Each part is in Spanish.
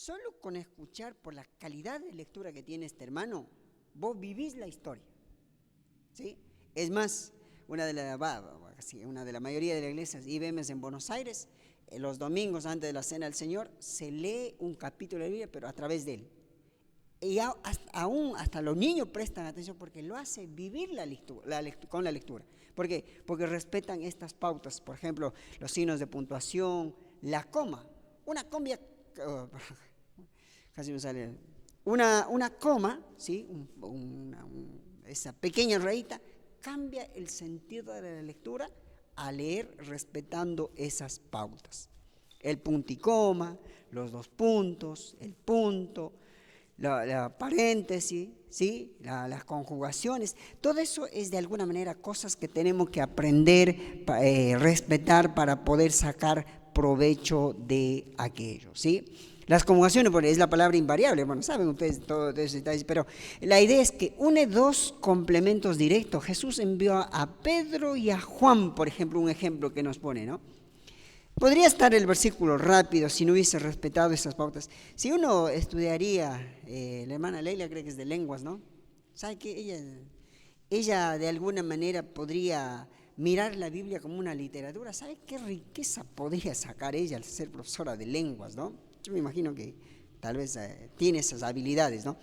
solo con escuchar por la calidad de lectura que tiene este hermano, vos vivís la historia, ¿sí? Es más, una de la mayoría de las iglesias IBMs en Buenos Aires, los domingos antes de la Cena del Señor, se lee un capítulo de la Biblia, pero a través de él. Y hasta los niños prestan atención porque lo hace vivir con la lectura. ¿Por qué? Porque respetan estas pautas, por ejemplo, los signos de puntuación, la coma. Una coma, ¿sí? Esa pequeña rayita cambia el sentido de la lectura a leer respetando esas pautas. El punto y coma, los dos puntos, el punto, la paréntesis, ¿sí? Las conjugaciones, todo eso es de alguna manera cosas que tenemos que aprender, respetar para poder sacar provecho de aquello, ¿sí? Las conjugaciones, bueno, es la palabra invariable, bueno, saben ustedes todo esos detalles, pero la idea es que une dos complementos directos. Jesús envió a Pedro y a Juan, por ejemplo, un ejemplo que nos pone, ¿no? Podría estar el versículo rápido si no hubiese respetado esas pautas. Si uno estudiaría, la hermana Leila cree que es de lenguas, ¿no? ¿Sabe que ella de alguna manera podría mirar la Biblia como una literatura? ¿Sabe qué riqueza podría sacar ella al ser profesora de lenguas, ¿no? Yo me imagino que tal vez tiene esas habilidades, ¿no?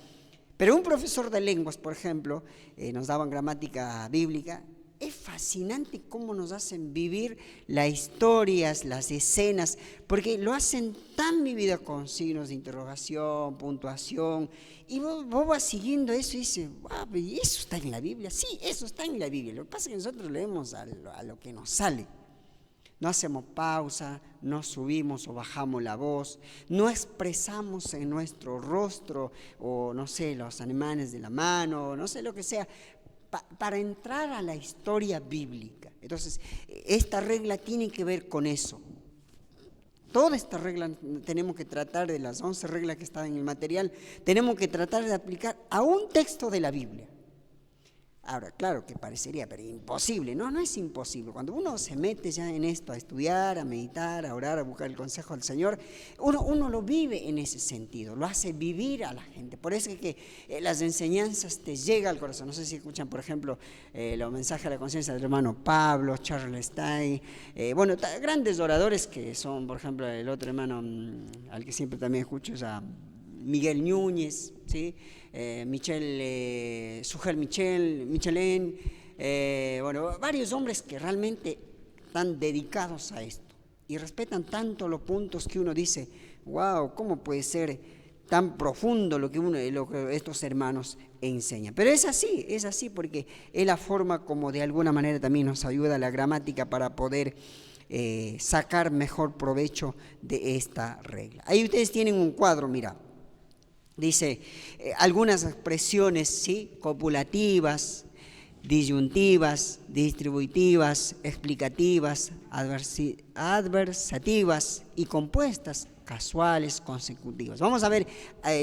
Pero un profesor de lenguas, por ejemplo, nos daban gramática bíblica. Es fascinante cómo nos hacen vivir las historias, las escenas, porque lo hacen tan vivido con signos de interrogación, puntuación, y vos vas siguiendo eso y dices, wow, ¿y eso está en la Biblia? Sí, eso está en la Biblia. Lo que pasa es que nosotros leemos a lo que nos sale. No hacemos pausa, no subimos o bajamos la voz, no expresamos en nuestro rostro o no sé, los animales de la mano, no sé lo que sea, para entrar a la historia bíblica. Entonces, esta regla tiene que ver con eso. Toda esta regla tenemos que tratar, de las 11 reglas que están en el material, tenemos que tratar de aplicar a un texto de la Biblia. Ahora, claro que parecería, pero imposible. No es imposible. Cuando uno se mete ya en esto, a estudiar, a meditar, a orar, a buscar el consejo del Señor, uno lo vive en ese sentido, lo hace vivir a la gente. Por eso es que las enseñanzas te llegan al corazón. No sé si escuchan, por ejemplo, los mensajes a la conciencia del hermano Pablo, Charles Stein, grandes oradores que son, por ejemplo, el otro hermano al que siempre también escucho es a Miguel Núñez, ¿sí? Sujel Michelén, varios hombres que realmente están dedicados a esto y respetan tanto los puntos que uno dice, wow, ¿cómo puede ser tan profundo lo que estos hermanos enseñan? Pero es así porque es la forma como de alguna manera también nos ayuda la gramática para poder sacar mejor provecho de esta regla. Ahí ustedes tienen un cuadro, mira. Dice, algunas expresiones, ¿sí? Copulativas, disyuntivas, distributivas, explicativas, adversativas y compuestas, casuales, consecutivas. Vamos a ver,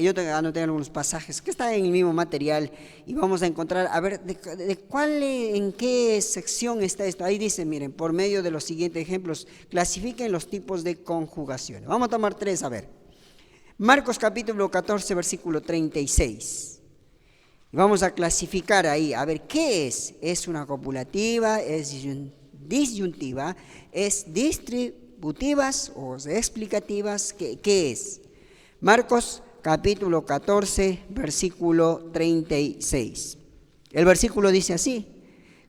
yo anoté algunos pasajes que están en el mismo material y vamos a encontrar, a ver, en qué sección está esto. Ahí dice, miren, por medio de los siguientes ejemplos, clasifiquen los tipos de conjugaciones. Vamos a tomar 3, a ver. Marcos capítulo 14, versículo 36. Vamos a clasificar ahí, a ver, ¿qué es? ¿Es una copulativa? ¿Es disyuntiva? ¿Es distributivas o explicativas? ¿Qué es? Marcos capítulo 14, versículo 36. El versículo dice así,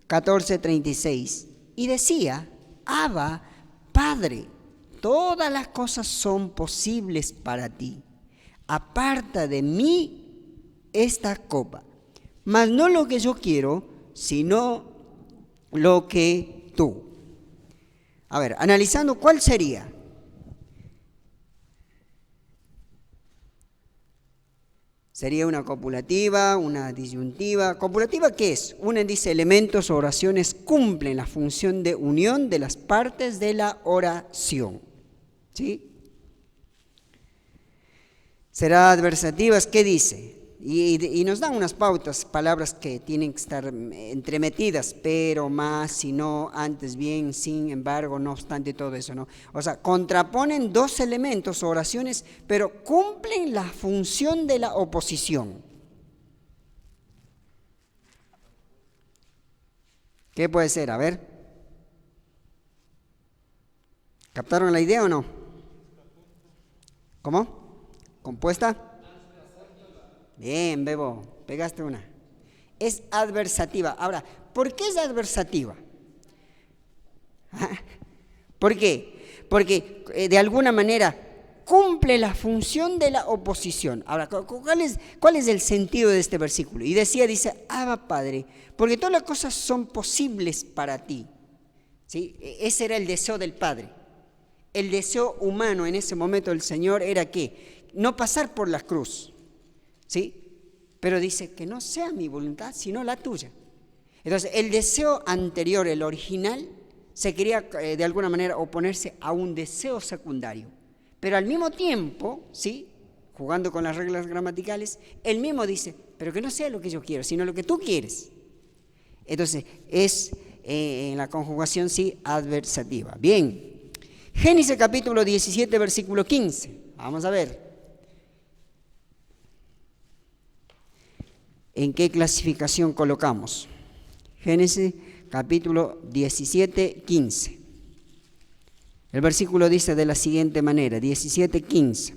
14:36. Y decía, Abba, Padre, todas las cosas son posibles para ti. Aparta de mí esta copa, mas no lo que yo quiero, sino lo que tú. A ver, analizando, ¿cuál sería? Sería una copulativa, una disyuntiva. ¿Copulativa qué es? Una dice elementos o oraciones cumplen la función de unión de las partes de la oración. ¿Sí? Será adversativas, ¿qué dice? Y nos dan unas pautas, palabras que tienen que estar entremetidas, pero, más, si no, antes, bien, sin embargo, no obstante, todo eso, ¿no? O sea, contraponen dos elementos, oraciones, pero cumplen la función de la oposición. ¿Qué puede ser? A ver. ¿Captaron la idea o no? ¿Cómo? ¿Compuesta? Bien, Bebo, pegaste una. Es adversativa. Ahora, ¿por qué es adversativa? ¿Por qué? Porque de alguna manera cumple la función de la oposición. Ahora, ¿cuál es el sentido de este versículo? Y dice, Abba Padre, porque todas las cosas son posibles para ti. ¿Sí? Ese era el deseo del Padre. El deseo humano en ese momento del Señor era que no pasar por la cruz. ¿Sí? Pero dice que no sea mi voluntad, sino la tuya. Entonces, el deseo anterior, el original, se quería de alguna manera oponerse a un deseo secundario. Pero al mismo tiempo, ¿sí? Jugando con las reglas gramaticales, él mismo dice, pero que no sea lo que yo quiero, sino lo que tú quieres. Entonces, es en la conjugación, sí, adversativa. Bien, Génesis capítulo 17, versículo 15. Vamos a ver. ¿En qué clasificación colocamos? Génesis capítulo 17, 15. El versículo dice de la siguiente manera, 17, 15.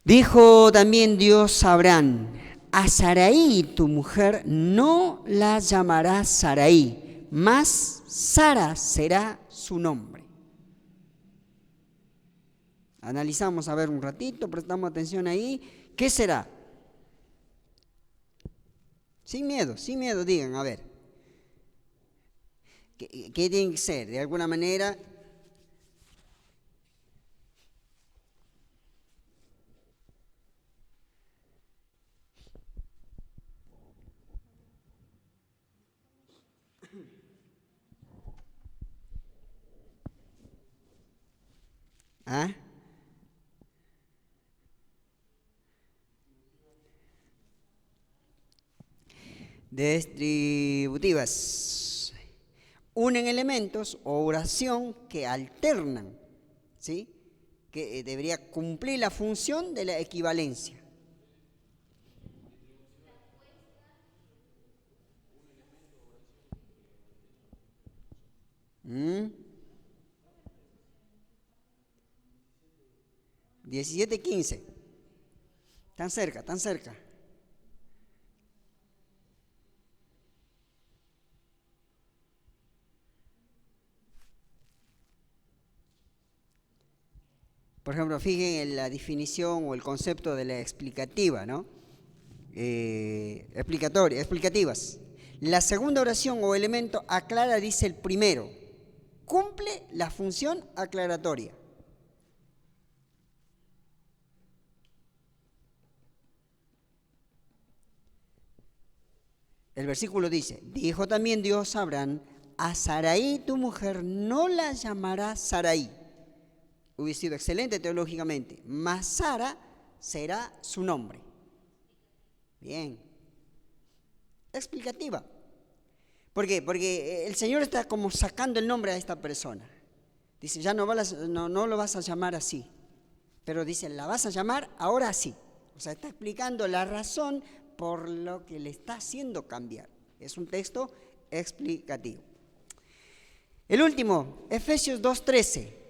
Dijo también Dios a Abraham, a Sarai tu mujer no la llamarás Sarai, mas Sara será su nombre. Analizamos a ver un ratito, prestamos atención ahí. ¿Qué será? Sin miedo, digan, a ver. ¿Qué tiene que ser? De alguna manera. ¿Ah? Distributivas. Unen elementos o oración que alternan, ¿sí? Que debería cumplir la función de la equivalencia. ¿Mm? 17:15. Tan cerca, tan cerca. Por ejemplo, fíjense en la definición o el concepto de la explicativa, ¿no? Explicativas. La segunda oración o elemento aclara, dice el primero, cumple la función aclaratoria. El versículo dice, dijo también Dios a Abraham, a Sarai tu mujer no la llamarás Sarai. Hubiera sido excelente teológicamente, mas Sara será su nombre. Bien. Explicativa. ¿Por qué? Porque el Señor está como sacando el nombre a esta persona. Dice, ya no lo vas a llamar así. Pero dice, la vas a llamar ahora así. O sea, está explicando la razón por lo que le está haciendo cambiar. Es un texto explicativo. El último, Efesios 2:13.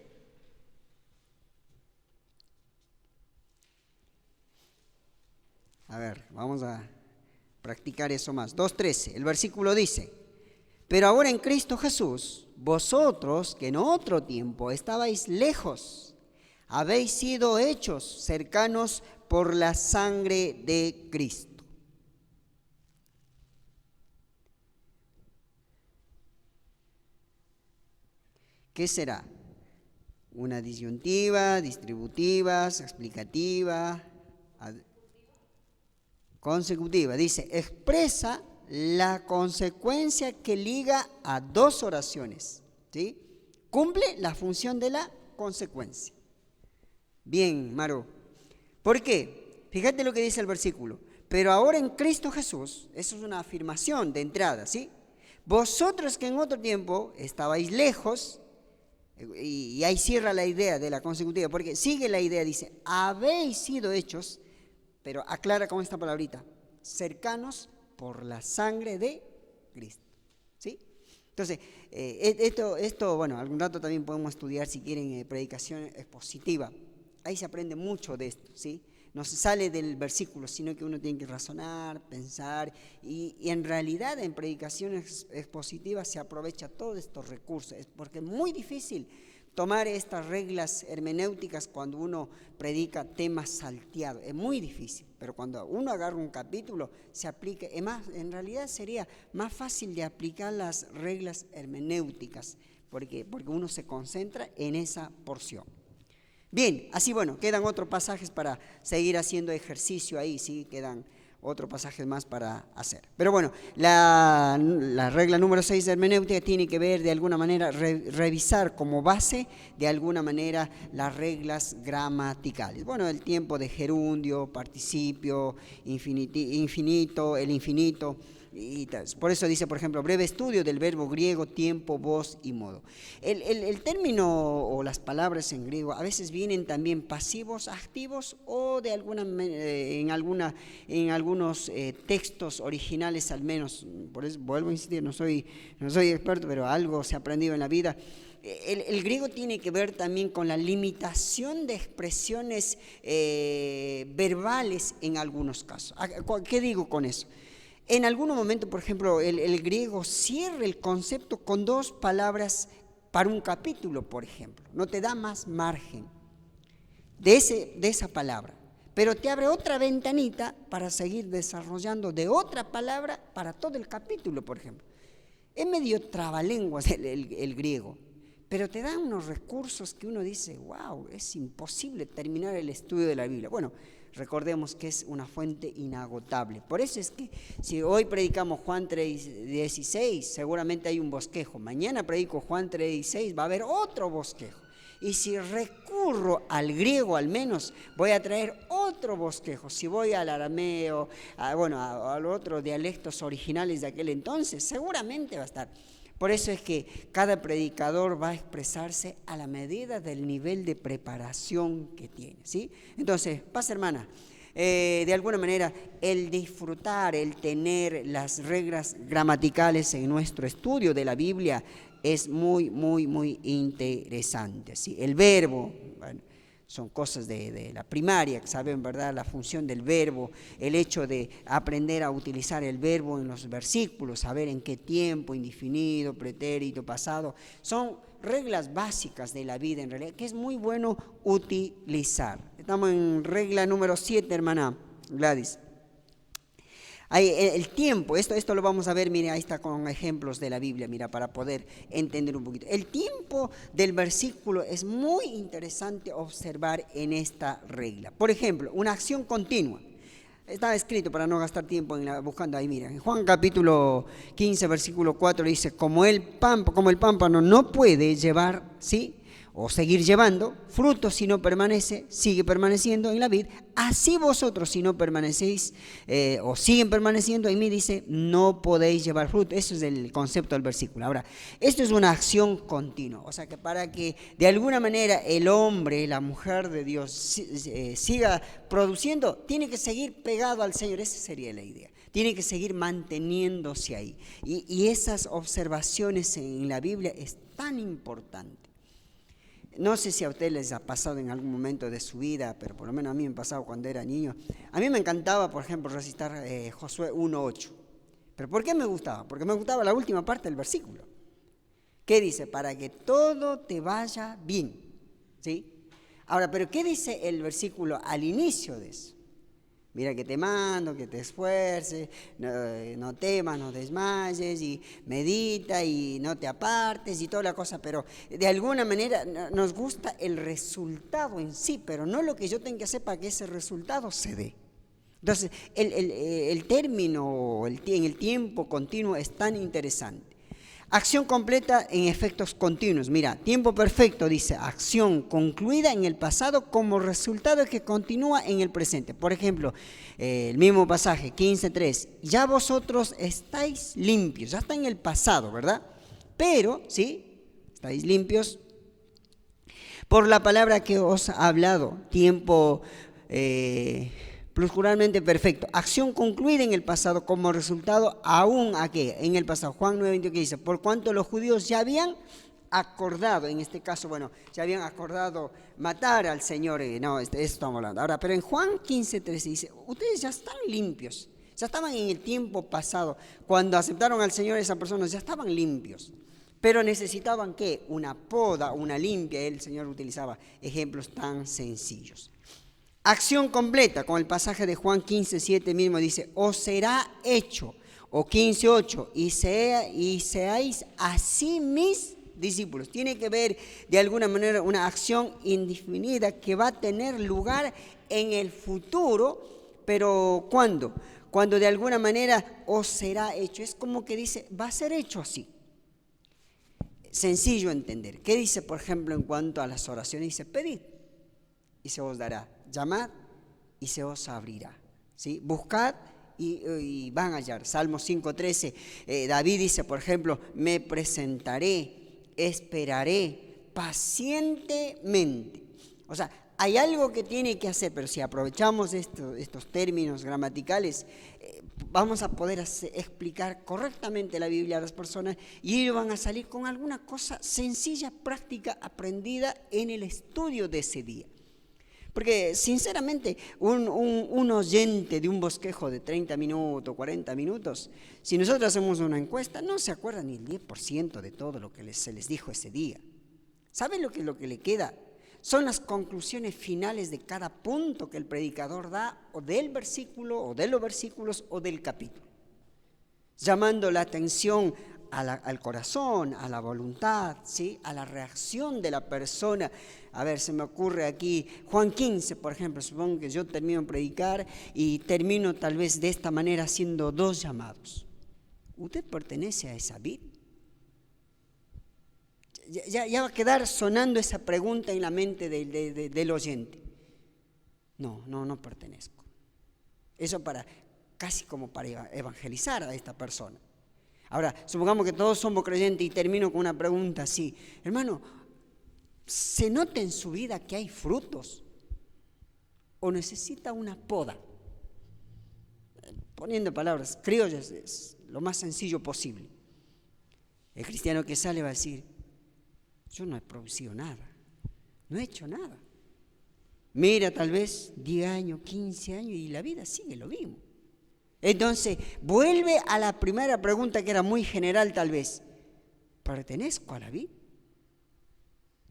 A ver, vamos a practicar eso más. 2:13, el versículo dice, pero ahora en Cristo Jesús, vosotros que en otro tiempo estabais lejos, habéis sido hechos cercanos por la sangre de Cristo. ¿Qué será? Una disyuntiva, distributivas, explicativa, consecutiva. Dice, expresa la consecuencia que liga a dos oraciones. ¿Sí? Cumple la función de la consecuencia. Bien, Maru. ¿Por qué? Fíjate lo que dice el versículo. Pero ahora en Cristo Jesús, eso es una afirmación de entrada, ¿sí? Vosotros que en otro tiempo estabais lejos, y ahí cierra la idea de la consecutiva, porque sigue la idea, dice, habéis sido hechos, pero aclara con esta palabrita, cercanos por la sangre de Cristo, ¿sí? Entonces, esto, bueno, algún rato también podemos estudiar si quieren predicación expositiva. Ahí se aprende mucho de esto, ¿sí? No se sale del versículo, sino que uno tiene que razonar, pensar, y en realidad en predicaciones expositivas se aprovecha todos estos recursos, porque es muy difícil tomar estas reglas hermenéuticas cuando uno predica temas salteados, es muy difícil, pero cuando uno agarra un capítulo, se aplica, es más, en realidad sería más fácil de aplicar las reglas hermenéuticas, porque uno se concentra en esa porción. Bien, así bueno, quedan otros pasajes para seguir haciendo ejercicio ahí, sí, quedan otros pasajes más para hacer. Pero bueno, la regla número 6 de hermenéutica tiene que ver de alguna manera, revisar como base de alguna manera las reglas gramaticales. Bueno, el tiempo de gerundio, participio, infinito, el infinito. Y por eso dice, por ejemplo, breve estudio del verbo griego, tiempo, voz y modo. El término o las palabras en griego a veces vienen también pasivos, activos o de en algunos textos originales al menos. Por eso vuelvo a insistir, no soy experto, pero algo se ha aprendido en la vida. El griego tiene que ver también con la limitación de expresiones verbales en algunos casos. ¿Qué digo con eso? En algún momento, por ejemplo, el griego cierra el concepto con 2 palabras para un capítulo, por ejemplo. No te da más margen de esa palabra, pero te abre otra ventanita para seguir desarrollando de otra palabra para todo el capítulo, por ejemplo. Es medio trabalenguas el griego, pero te da unos recursos que uno dice, wow, es imposible terminar el estudio de la Biblia. Bueno, recordemos que es una fuente inagotable. Por eso es que si hoy predicamos Juan 3:16, seguramente hay un bosquejo. Mañana predico Juan 3:16, va a haber otro bosquejo. Y si recurro al griego al menos, voy a traer otro bosquejo. Si voy al arameo, a los otros dialectos originales de aquel entonces, seguramente va a estar. Por eso es que cada predicador va a expresarse a la medida del nivel de preparación que tiene, ¿sí? Entonces, paz hermana, de alguna manera el disfrutar, el tener las reglas gramaticales en nuestro estudio de la Biblia es muy, muy, muy interesante, ¿sí? El verbo, bueno, son cosas de la primaria, que saben, ¿verdad?, la función del verbo, el hecho de aprender a utilizar el verbo en los versículos, saber en qué tiempo, indefinido, pretérito, pasado, son reglas básicas de la vida en realidad, que es muy bueno utilizar. Estamos en regla número 7, hermana Gladys. El tiempo, esto lo vamos a ver, mire, ahí está con ejemplos de la Biblia, mira, para poder entender un poquito. El tiempo del versículo es muy interesante observar en esta regla. Por ejemplo, una acción continua. Está escrito para no gastar tiempo buscando ahí, mira. En Juan capítulo 15, versículo 4 dice, como el pámpano no puede llevar, ¿sí?, o seguir llevando fruto si no sigue permaneciendo en la vid, así vosotros si no permanecéis o siguen permaneciendo en mí, dice, no podéis llevar fruto. Eso es el concepto del versículo. Ahora, esto es una acción continua, o sea que para que de alguna manera el hombre, la mujer de Dios siga produciendo, tiene que seguir pegado al Señor. Esa sería la idea. Tiene que seguir manteniéndose ahí. Y esas observaciones en la Biblia es tan importante. No sé si a ustedes les ha pasado en algún momento de su vida, pero por lo menos a mí me ha pasado cuando era niño. A mí me encantaba, por ejemplo, recitar Josué 1:8. ¿Pero por qué me gustaba? Porque me gustaba la última parte del versículo. ¿Qué dice? Para que todo te vaya bien, ¿sí? Ahora, ¿pero qué dice el versículo al inicio de eso? Mira que te mando, que te esfuerces, no temas, no desmayes, y medita y no te apartes y toda la cosa, pero de alguna manera nos gusta el resultado en sí, pero no lo que yo tenga que hacer para que ese resultado se dé. Entonces, el término en el tiempo continuo es tan interesante. Acción completa en efectos continuos. Mira, tiempo perfecto dice acción concluida en el pasado como resultado que continúa en el presente. Por ejemplo, el mismo pasaje, 15:3. Ya vosotros estáis limpios, ya está en el pasado, ¿verdad? Pero, ¿sí? Estáis limpios por la palabra que os ha hablado. Tiempo pluscularmente perfecto. Acción concluida en el pasado como resultado aún aquí, en el pasado. Juan 9:21 dice, por cuanto los judíos ya habían acordado, en este caso, ya habían acordado matar al Señor, no, esto estamos hablando. Ahora, pero en Juan 15:13 dice, ustedes ya están limpios, ya estaban en el tiempo pasado, cuando aceptaron al Señor esas personas ya estaban limpios, pero necesitaban ¿qué? Una poda, una limpia. El Señor utilizaba ejemplos tan sencillos. Acción completa, con el pasaje de Juan 15:7 mismo dice, os será hecho, o 15:8, y seáis así mis discípulos. Tiene que ver de alguna manera una acción indefinida que va a tener lugar en el futuro, pero ¿cuándo? Cuando de alguna manera os será hecho. Es como que dice, va a ser hecho así. Sencillo entender. ¿Qué dice, por ejemplo, en cuanto a las oraciones? Dice, pedid y se os dará. Llamad y se os abrirá. ¿Sí? Buscad y van a hallar. Salmo 5:13. David dice, por ejemplo, me presentaré, esperaré pacientemente. O sea, hay algo que tiene que hacer, pero si aprovechamos estos términos gramaticales, vamos a poder explicar correctamente la Biblia a las personas y ellos van a salir con alguna cosa sencilla, práctica, aprendida en el estudio de ese día. Porque sinceramente un oyente de un bosquejo de 30 minutos, 40 minutos, si nosotros hacemos una encuesta, no se acuerda ni el 10% de todo lo que se les dijo ese día. ¿Saben lo que le queda? Son las conclusiones finales de cada punto que el predicador da, o del versículo, o de los versículos, o del capítulo, llamando la atención al corazón, a la voluntad, ¿sí? A la reacción de la persona. A ver, se me ocurre aquí, Juan 15, por ejemplo, supongo que yo termino de predicar y termino tal vez de esta manera haciendo 2 llamados. ¿Usted pertenece a esa vid? Ya va a quedar sonando esa pregunta en la mente del oyente. No pertenezco. Eso casi como para evangelizar a esta persona. Ahora, supongamos que todos somos creyentes y termino con una pregunta así. Hermano, ¿se nota en su vida que hay frutos? ¿O necesita una poda? Poniendo palabras criollas, es lo más sencillo posible. El cristiano que sale va a decir, yo no he producido nada, no he hecho nada. Mira, tal vez 10 años, 15 años y la vida sigue lo mismo. Entonces, vuelve a la primera pregunta que era muy general tal vez. ¿Pertenezco a la vid?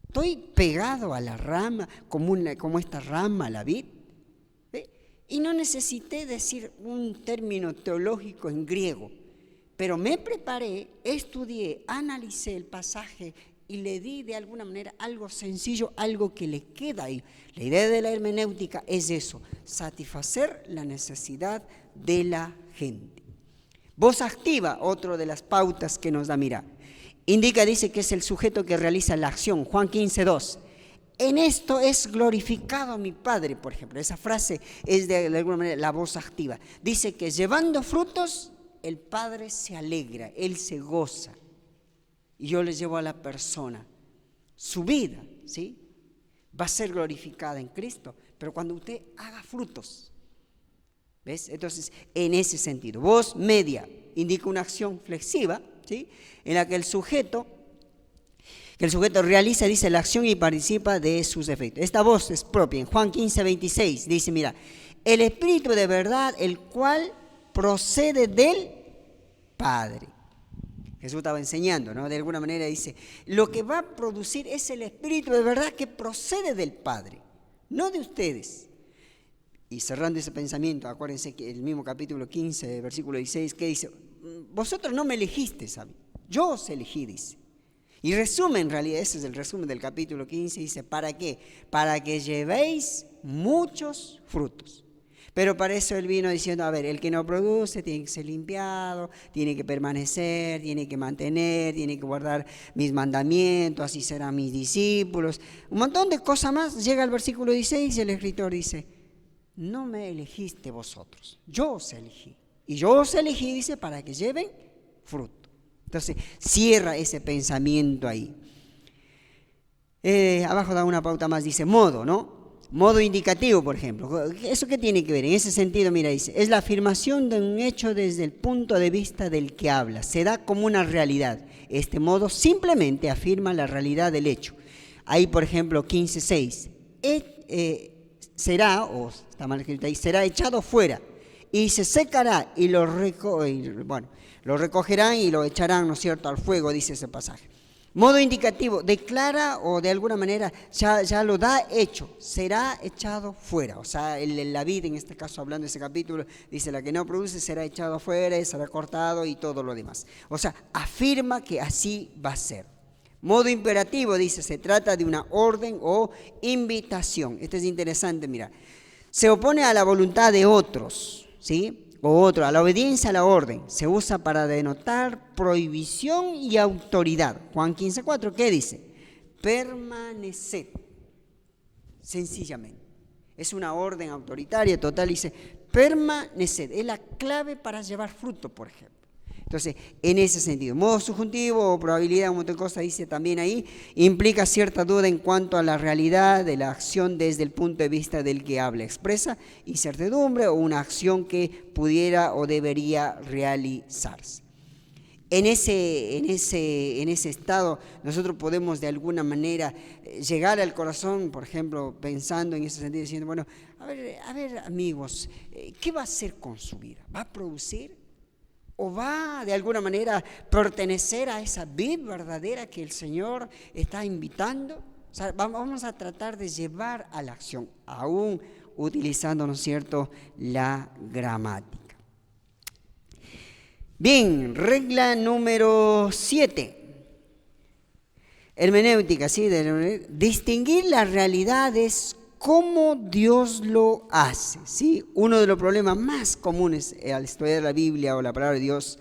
¿Estoy pegado a la rama, como esta rama a la vid? Y no necesité decir un término teológico en griego, pero me preparé, estudié, analicé el pasaje y le di de alguna manera algo sencillo, algo que le queda ahí. La idea de la hermenéutica es eso, satisfacer la necesidad de la gente. Voz activa, otro de las pautas que nos da, mira, dice que es el sujeto que realiza la acción. Juan 15:2. En esto es glorificado mi Padre, por ejemplo. Esa frase es de alguna manera la voz activa. Dice que llevando frutos, el Padre se alegra, Él se goza. Y yo les llevo a la persona. Su vida, ¿sí? Va a ser glorificada en Cristo. Pero cuando usted haga frutos, ¿ves? Entonces, en ese sentido, voz media indica una acción flexiva, ¿sí? En la que el sujeto realiza, dice, la acción y participa de sus efectos. Esta voz es propia. En Juan 15:26 dice, mira, el Espíritu de verdad, el cual procede del Padre. Jesús estaba enseñando, ¿no? De alguna manera dice, lo que va a producir es el Espíritu de verdad que procede del Padre, no de ustedes. Y cerrando ese pensamiento, acuérdense que el mismo capítulo 15, versículo 16, que dice, vosotros no me elegisteis a mí, yo os elegí, dice. Y resume, en realidad, ese es el resumen del capítulo 15, dice, ¿para qué? Para que llevéis muchos frutos. Pero para eso él vino diciendo, a ver, el que no produce tiene que ser limpiado, tiene que permanecer, tiene que mantener, tiene que guardar mis mandamientos, así serán mis discípulos. Un montón de cosas más. Llega al versículo 16 y el escritor dice, no me elegiste vosotros, yo os elegí. Y yo os elegí, dice, para que lleven fruto. Entonces, cierra ese pensamiento ahí. Abajo da una pauta más, dice modo, ¿no? Modo indicativo, por ejemplo. ¿Eso qué tiene que ver? En ese sentido, mira, dice, es la afirmación de un hecho desde el punto de vista del que habla. Se da como una realidad. Este modo simplemente afirma la realidad del hecho. Ahí, por ejemplo, 15:6. Será, o está mal escrito ahí, será echado fuera y se secará y lo recogerán y lo echarán, ¿no es cierto?, al fuego, dice ese pasaje. Modo indicativo, declara o de alguna manera ya lo da hecho, será echado fuera. O sea, la vid, en este caso hablando de ese capítulo, dice la que no produce será echado afuera, será cortado y todo lo demás. O sea, afirma que así va a ser. Modo imperativo, dice, se trata de una orden o invitación. Esto es interesante, mira. Se opone a la voluntad de otros, ¿sí? A la obediencia a la orden, se usa para denotar prohibición y autoridad. Juan 15:4, ¿qué dice? Permaneced, sencillamente. Es una orden autoritaria total, dice, permaneced. Es la clave para llevar fruto, por ejemplo. Entonces, en ese sentido, modo subjuntivo o probabilidad, un montón de cosas dice también ahí, implica cierta duda en cuanto a la realidad de la acción desde el punto de vista del que habla, expresa incertidumbre o una acción que pudiera o debería realizarse. En ese estado nosotros podemos de alguna manera llegar al corazón, por ejemplo, pensando en ese sentido, diciendo, bueno, a ver amigos, ¿qué va a hacer con su vida? ¿Va a producir? ¿O va de alguna manera pertenecer a esa vid verdadera que el Señor está invitando? O sea, vamos a tratar de llevar a la acción, aún utilizando, ¿no es cierto?, la gramática. Bien, regla número 7. Hermenéutica, ¿sí? Distinguir las realidades como Dios lo hace, ¿sí? Uno de los problemas más comunes al estudiar la Biblia o la palabra de Dios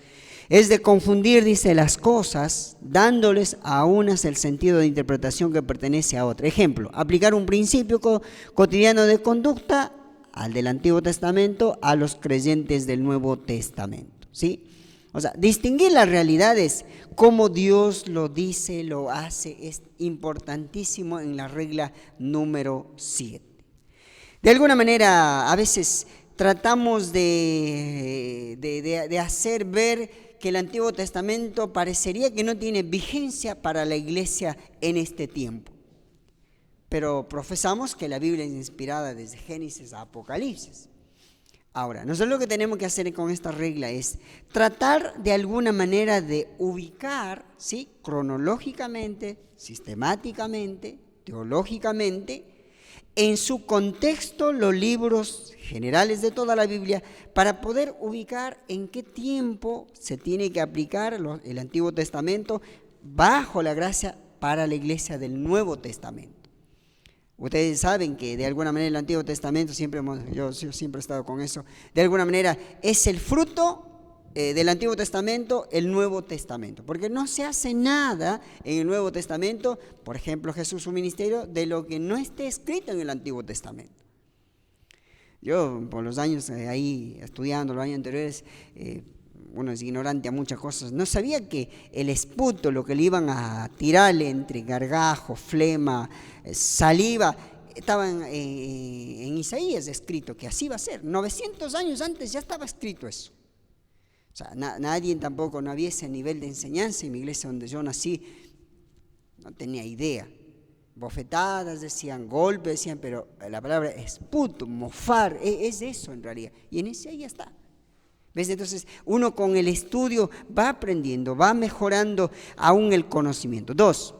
es de confundir, dice, las cosas, dándoles a unas el sentido de interpretación que pertenece a otras. Ejemplo, aplicar un principio cotidiano de conducta al del Antiguo Testamento a los creyentes del Nuevo Testamento, ¿sí? O sea, distinguir las realidades como Dios lo dice, lo hace, es importantísimo en la regla número 7. De alguna manera, a veces tratamos de hacer ver que el Antiguo Testamento parecería que no tiene vigencia para la iglesia en este tiempo. Pero profesamos que la Biblia es inspirada desde Génesis a Apocalipsis. Ahora, nosotros lo que tenemos que hacer con esta regla es tratar de alguna manera de ubicar, ¿sí?, cronológicamente, sistemáticamente, teológicamente, en su contexto los libros generales de toda la Biblia para poder ubicar en qué tiempo se tiene que aplicar el Antiguo Testamento bajo la gracia para la iglesia del Nuevo Testamento. Ustedes saben que de alguna manera el Antiguo Testamento, yo siempre he estado con eso, de alguna manera es el fruto del Antiguo Testamento, el Nuevo Testamento, porque no se hace nada en el Nuevo Testamento, por ejemplo Jesús, su ministerio, de lo que no esté escrito en el Antiguo Testamento. Yo por los años ahí estudiando, los años anteriores, uno es ignorante a muchas cosas, no sabía que el esputo, lo que le iban a tirarle entre gargajo, flema, saliva, estaban en Isaías escrito que así va a ser. 900 años antes ya estaba escrito eso. O sea, nadie tampoco, no había ese nivel de enseñanza en mi iglesia donde yo nací, no tenía idea. Bofetadas decían, golpes decían, pero la palabra esputo, mofar, es eso en realidad. Y en ese ahí ya está. ¿Ves? Entonces uno con el estudio va aprendiendo, va mejorando aún el conocimiento. 2,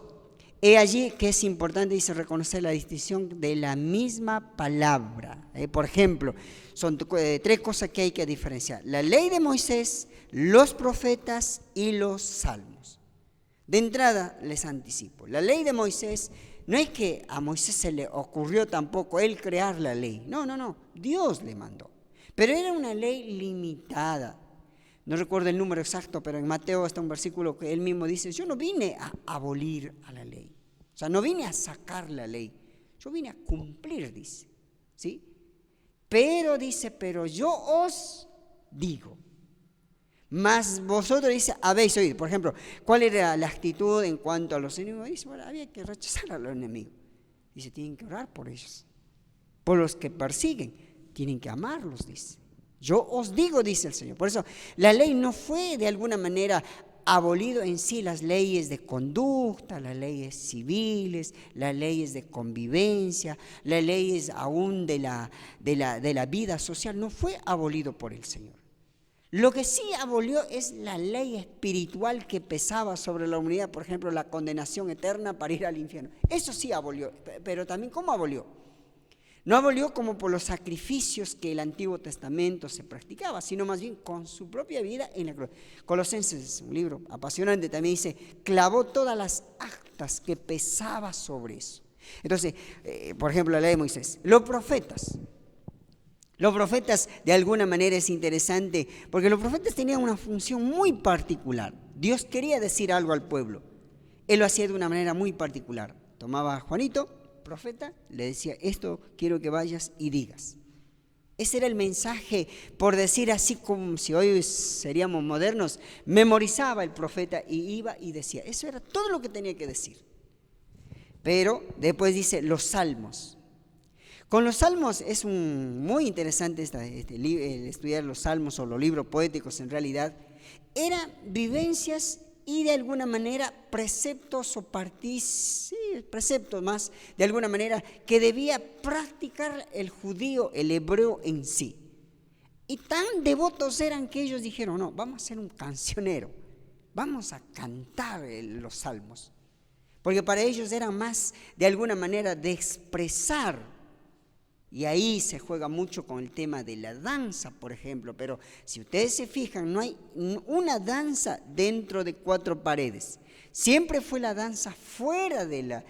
he allí que es importante, dice, reconocer la distinción de la misma palabra. Por ejemplo, son 3 cosas que hay que diferenciar: la ley de Moisés, los profetas y los salmos. De entrada les anticipo, la ley de Moisés no es que a Moisés se le ocurrió tampoco él crear la ley, no, Dios le mandó. Pero era una ley limitada. No recuerdo el número exacto, pero en Mateo está un versículo que él mismo dice, yo no vine a abolir a la ley. O sea, no vine a sacar la ley, yo vine a cumplir, dice. ¿Sí? Pero dice, pero yo os digo. Mas vosotros, dice, habéis oído. Por ejemplo, ¿cuál era la actitud en cuanto a los enemigos? Dice, bueno, había que rechazar a los enemigos. Dice, tienen que orar por ellos. Por los que persiguen, tienen que amarlos, dice. Yo os digo, dice el Señor. Por eso, la ley no fue de alguna manera abolido en sí las leyes de conducta, las leyes civiles, las leyes de convivencia, las leyes aún de la vida social. No fue abolido por el Señor. Lo que sí abolió es la ley espiritual que pesaba sobre la humanidad, por ejemplo, la condenación eterna para ir al infierno. Eso sí abolió, pero también ¿cómo abolió? No abolió como por los sacrificios que el Antiguo Testamento se practicaba, sino más bien con su propia vida en la cruz. Colosenses, un libro apasionante, también dice, clavó todas las actas que pesaba sobre eso. Entonces, por ejemplo, la ley de Moisés, los profetas de alguna manera es interesante, porque los profetas tenían una función muy particular. Dios quería decir algo al pueblo, Él lo hacía de una manera muy particular. Tomaba a Juanito, profeta, le decía, esto quiero que vayas y digas. Ese era el mensaje, por decir así como si hoy seríamos modernos, memorizaba el profeta y iba y decía, eso era todo lo que tenía que decir. Pero después dice los salmos. Con los salmos es muy interesante el estudiar los salmos o los libros poéticos en realidad. Eran vivencias y de alguna manera preceptos o preceptos más, de alguna manera, que debía practicar el judío, el hebreo en sí. Y tan devotos eran que ellos dijeron, no, vamos a hacer un cancionero, vamos a cantar los salmos. Porque para ellos era más, de alguna manera, de expresar. Y ahí se juega mucho con el tema de la danza, por ejemplo. Pero si ustedes se fijan, no hay una danza dentro de 4 paredes. Siempre fue la danza fuera de la...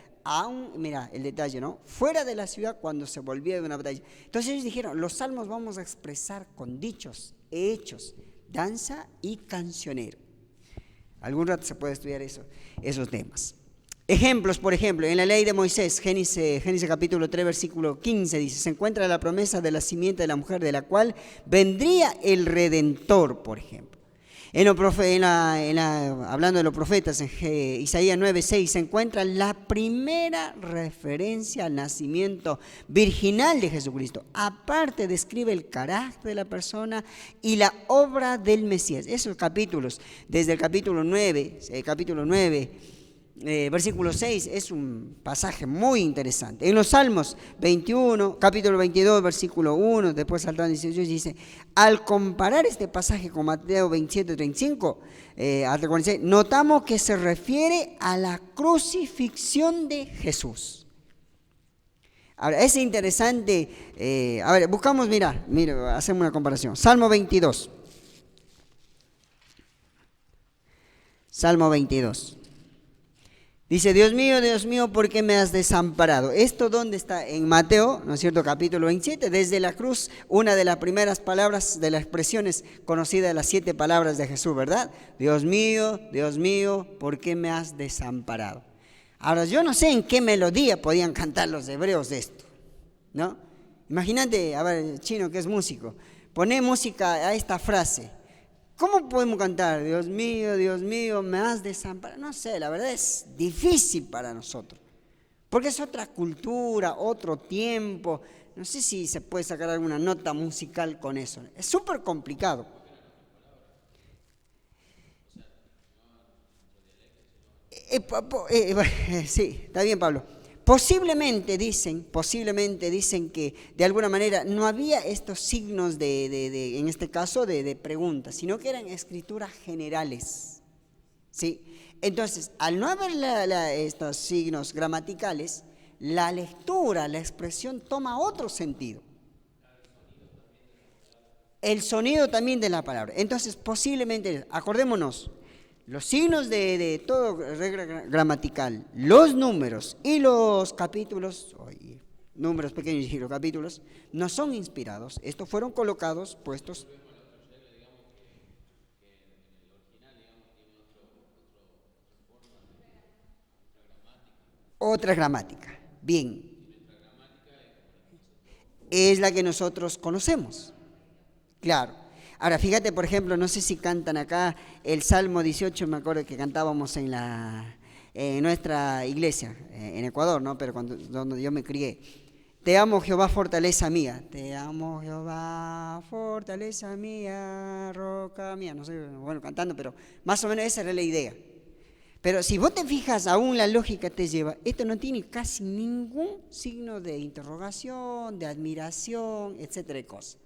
mira el detalle, ¿no? Fuera de la ciudad cuando se volvía de una batalla. Entonces ellos dijeron, los salmos vamos a expresar con dichos, hechos, danza y cancionero. Algún rato se puede estudiar esos temas. Ejemplos, por ejemplo, en la ley de Moisés, Génesis capítulo 3, versículo 15, dice, se encuentra la promesa de la simiente de la mujer de la cual vendría el Redentor, por ejemplo. Hablando de los profetas, en Isaías 9, 6, se encuentra la primera referencia al nacimiento virginal de Jesucristo. Aparte describe el carácter de la persona y la obra del Mesías. Esos capítulos, desde el capítulo 9, versículo 6, es un pasaje muy interesante. En los Salmos 21, capítulo 22, versículo 1, después saltando 18, dice, al comparar este pasaje con Mateo 27, 35, hasta 46, notamos que se refiere a la crucifixión de Jesús. Ahora, es interesante, buscamos, mira, hacemos una comparación. Salmo 22. Salmo 22. Dice, Dios mío, ¿por qué me has desamparado? ¿Esto dónde está? En Mateo, ¿no es cierto? Capítulo 27, desde la cruz, una de las primeras palabras de las expresiones conocidas de las 7 palabras de Jesús, ¿verdad? Dios mío, ¿por qué me has desamparado? Ahora, yo no sé en qué melodía podían cantar los hebreos de esto, ¿no? Imagínate, Chino que es músico, pone música a esta frase. ¿Cómo podemos cantar? Dios mío, me has desamparado. No sé, la verdad es difícil para nosotros, porque es otra cultura, otro tiempo. No sé si se puede sacar alguna nota musical con eso. Es súper complicado. Sí, está bien, Pablo. Posiblemente dicen que de alguna manera no había estos signos en este caso, de preguntas, sino que eran escrituras generales, ¿sí? Entonces, al no haber estos signos gramaticales, la lectura, la expresión toma otro sentido. El sonido también de la palabra. Entonces, posiblemente, acordémonos, los signos de todo regla gramatical, los números y los capítulos, Números pequeños y capítulos, no son inspirados. Estos fueron colocados, puestos. Otra gramática. Bien, es la que nosotros conocemos. Claro. Ahora, fíjate, por ejemplo, no sé si cantan acá el Salmo 18, me acuerdo que cantábamos en nuestra iglesia, en Ecuador, ¿no? Pero donde yo me crié. Te amo, Jehová, fortaleza mía. Te amo, Jehová, fortaleza mía, roca mía. No sé, bueno, cantando, pero más o menos esa era la idea. Pero si vos te fijas, aún la lógica te lleva, esto no tiene casi ningún signo de interrogación, de admiración, etcétera de cosas.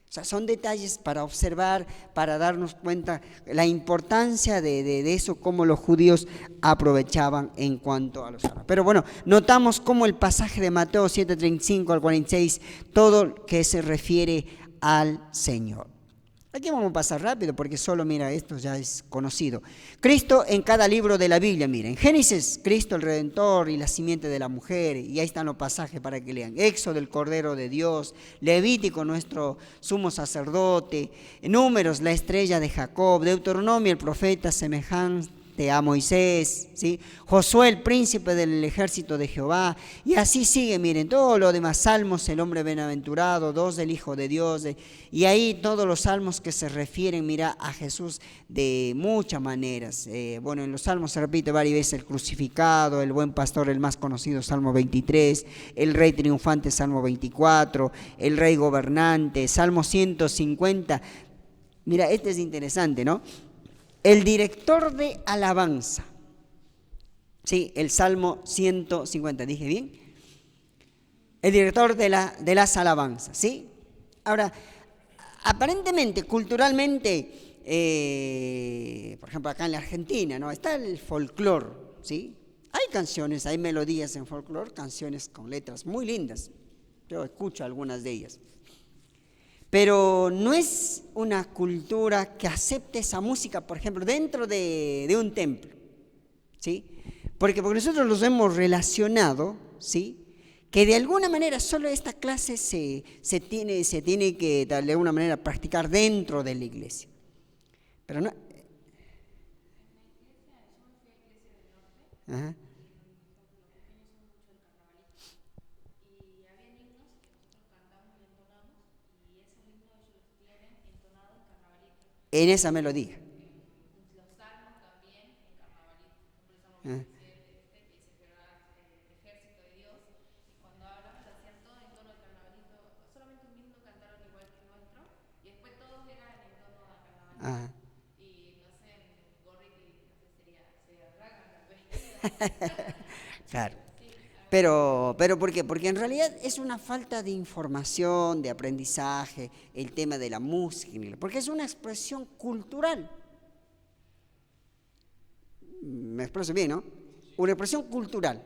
O sea, son detalles para observar, para darnos cuenta la importancia de eso, cómo los judíos aprovechaban en cuanto a los árabes. Pero bueno, notamos cómo el pasaje de Mateo 7:35 al 46, todo que se refiere al Señor. Aquí vamos a pasar rápido porque solo, mira, esto ya es conocido. Cristo en cada libro de la Biblia, miren. Génesis, Cristo el Redentor y la simiente de la mujer, y ahí están los pasajes para que lean. Éxodo, el Cordero de Dios. Levítico, nuestro sumo sacerdote. Números, la estrella de Jacob. Deuteronomio, el profeta semejante a Moisés, ¿sí? Josué, el príncipe del ejército de Jehová, y así sigue, miren, todo lo demás, salmos, el hombre bienaventurado, 2 del Hijo de Dios, y ahí todos los salmos que se refieren, mira, a Jesús de muchas maneras. Bueno, en los salmos se repite varias veces el crucificado, el buen pastor, el más conocido, Salmo 23, el rey triunfante, Salmo 24, el rey gobernante, Salmo 150. Mira, este es interesante, ¿no? El director de alabanza, sí, el Salmo 150, ¿dije bien? El director de las alabanzas, ¿sí? Ahora, aparentemente, culturalmente, por ejemplo, acá en la Argentina, ¿no? Está el folclore, ¿sí? Hay canciones, hay melodías en folclore, canciones con letras muy lindas. Yo escucho algunas de ellas. Pero no es una cultura que acepte esa música, por ejemplo, dentro de un templo, ¿sí? Porque nosotros los hemos relacionado, ¿sí? Que de alguna manera solo esta clase se tiene que de alguna manera practicar dentro de la iglesia. Pero no. Ajá. En esa melodía. Ah. Ah. Claro. Pero ¿por qué? Porque en realidad es una falta de información, de aprendizaje, el tema de la música, porque es una expresión cultural. Me expreso bien, ¿no? Una expresión cultural.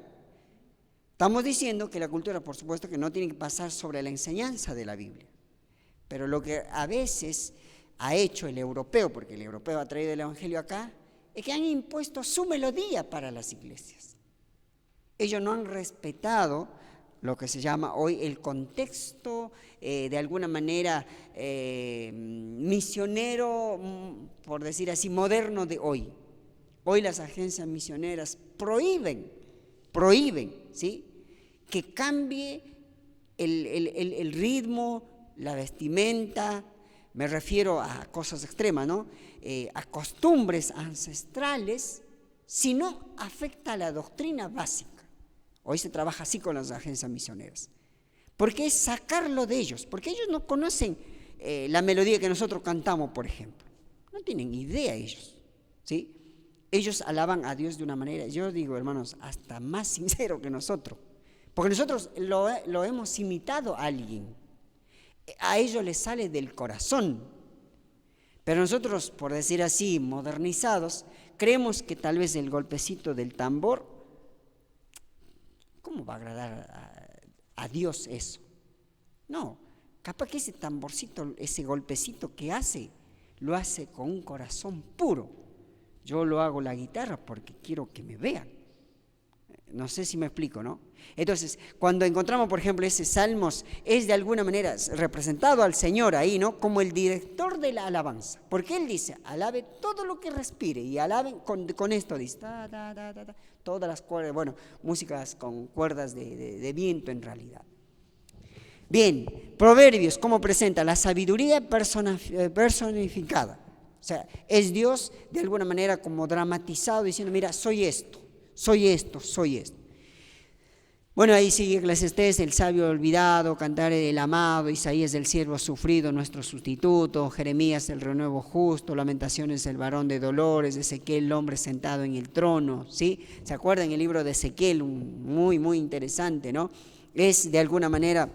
Estamos diciendo que la cultura, por supuesto, que no tiene que pasar sobre la enseñanza de la Biblia. Pero lo que a veces ha hecho el europeo, porque el europeo ha traído el Evangelio acá, es que han impuesto su melodía para las iglesias. Ellos no han respetado lo que se llama hoy el contexto, de alguna manera misionero, por decir así, moderno de hoy. Hoy las agencias misioneras prohíben, ¿sí?, que cambie el ritmo, la vestimenta, me refiero a cosas extremas, ¿no? A costumbres ancestrales, si no afecta a la doctrina básica. Hoy se trabaja así con las agencias misioneras, porque es sacarlo de ellos, porque ellos no conocen la melodía que nosotros cantamos, por ejemplo. No tienen idea ellos, ¿sí? Ellos alaban a Dios de una manera, yo digo, hermanos, hasta más sincero que nosotros, porque nosotros lo hemos imitado a alguien. A ellos les sale del corazón, pero nosotros, por decir así, modernizados, creemos que tal vez el golpecito del tambor, ¿cómo va a agradar a Dios eso? No, capaz que ese tamborcito, ese golpecito que hace, lo hace con un corazón puro. Yo lo hago la guitarra porque quiero que me vean. No sé si me explico, ¿no? Entonces, cuando encontramos, por ejemplo, ese Salmos, es de alguna manera representado al Señor ahí, ¿no? Como el director de la alabanza. Porque Él dice, alabe todo lo que respire. Y alaben con esto, dice, ta, ta, ta, ta, ta, todas las cuerdas, bueno, músicas con cuerdas de viento en realidad. Bien, Proverbios, ¿cómo presenta? La sabiduría personificada. O sea, es Dios de alguna manera como dramatizado, diciendo, mira, soy esto, soy esto, soy esto. Bueno, ahí sigue Eclesiastés, el sabio olvidado, Cantares del amado, Isaías el siervo sufrido, nuestro sustituto, Jeremías el renuevo justo, Lamentaciones el varón de dolores, Ezequiel el hombre sentado en el trono, ¿sí? ¿Se acuerdan el libro de Ezequiel? Muy, muy interesante, ¿no? Es de alguna manera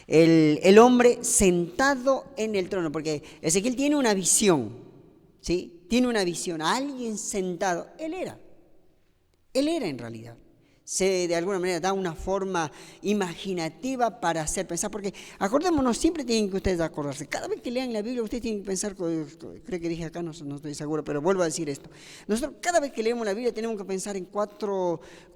el hombre sentado en el trono, porque Ezequiel tiene una visión, ¿sí? Tiene una visión, alguien sentado, él era en realidad. De alguna manera da una forma imaginativa para hacer pensar, porque acordémonos, siempre tienen que ustedes acordarse, cada vez que lean la Biblia ustedes tienen que pensar, creo que dije acá, no estoy seguro, pero vuelvo a decir esto, nosotros cada vez que leemos la Biblia tenemos que pensar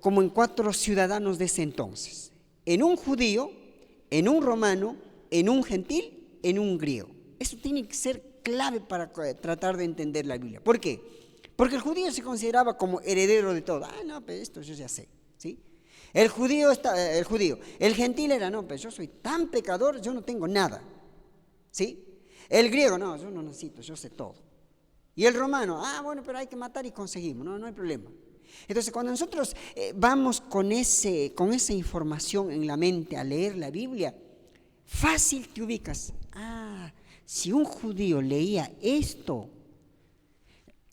como en cuatro ciudadanos de ese entonces, en un judío, en un romano, en un gentil, en un griego. Eso tiene que ser clave para tratar de entender la Biblia. ¿Por qué? Porque el judío se consideraba como heredero de todo. No, pero esto yo ya sé, ¿sí? El gentil era, no, pero yo soy tan pecador, yo no tengo nada, ¿sí? El griego, no, yo no necesito, yo sé todo. Y el romano, bueno, pero hay que matar y conseguimos, no hay problema. Entonces, cuando nosotros vamos con esa información en la mente a leer la Biblia, fácil te ubicas. Si un judío leía esto,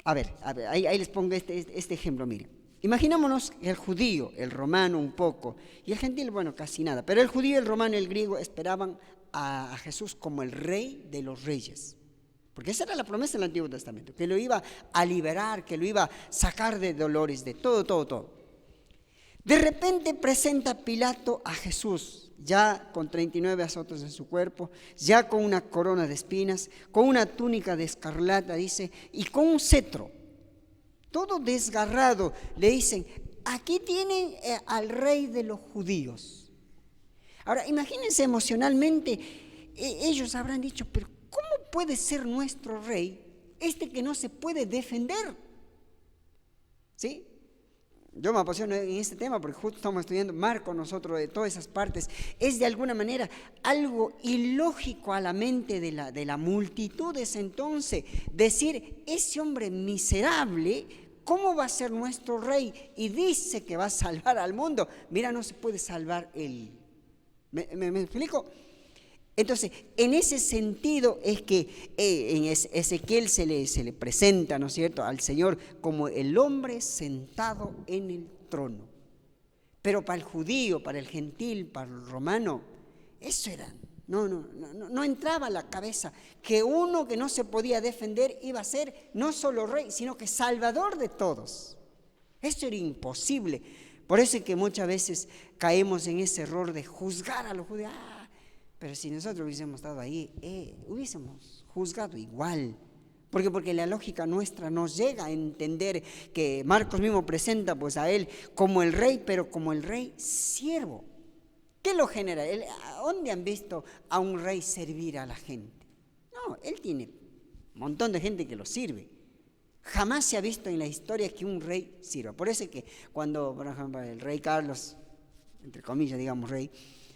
a ver, ahí les pongo este ejemplo, miren. Imaginémonos el judío, el romano un poco, y el gentil, bueno, casi nada, pero el judío, el romano y el griego esperaban a Jesús como el rey de los reyes. Porque esa era la promesa del Antiguo Testamento, que lo iba a liberar, que lo iba a sacar de dolores, de todo. De repente presenta Pilato a Jesús, ya con 39 azotes en su cuerpo, ya con una corona de espinas, con una túnica de escarlata, dice, y con un cetro, todo desgarrado. Le dicen, aquí tienen al rey de los judíos. Ahora, imagínense emocionalmente, ellos habrán dicho, pero ¿cómo puede ser nuestro rey que no se puede defender? ¿Sí? Yo me apasiono en este tema porque justo estamos estudiando Marcos nosotros de todas esas partes. Es de alguna manera algo ilógico a la mente de la multitud de ese entonces decir, ese hombre miserable, ¿cómo va a ser nuestro rey? Y dice que va a salvar al mundo. Mira, no se puede salvar él. ¿Me explico? Entonces, en ese sentido es que en Ezequiel se le presenta, ¿no es cierto?, al Señor como el hombre sentado en el trono. Pero para el judío, para el gentil, para el romano, eso era, no entraba a la cabeza que uno que no se podía defender iba a ser no solo rey, sino que salvador de todos. Eso era imposible. Por eso es que muchas veces caemos en ese error de juzgar a los judíos. Pero si nosotros hubiésemos estado ahí, hubiésemos juzgado igual. Porque la lógica nuestra nos llega a entender que Marcos mismo presenta pues a él como el rey, pero como el rey siervo. ¿Qué lo genera? ¿Dónde han visto a un rey servir a la gente? No, él tiene un montón de gente que lo sirve. Jamás se ha visto en la historia que un rey sirva. Por eso es que cuando, por ejemplo, el rey Carlos, entre comillas, digamos rey,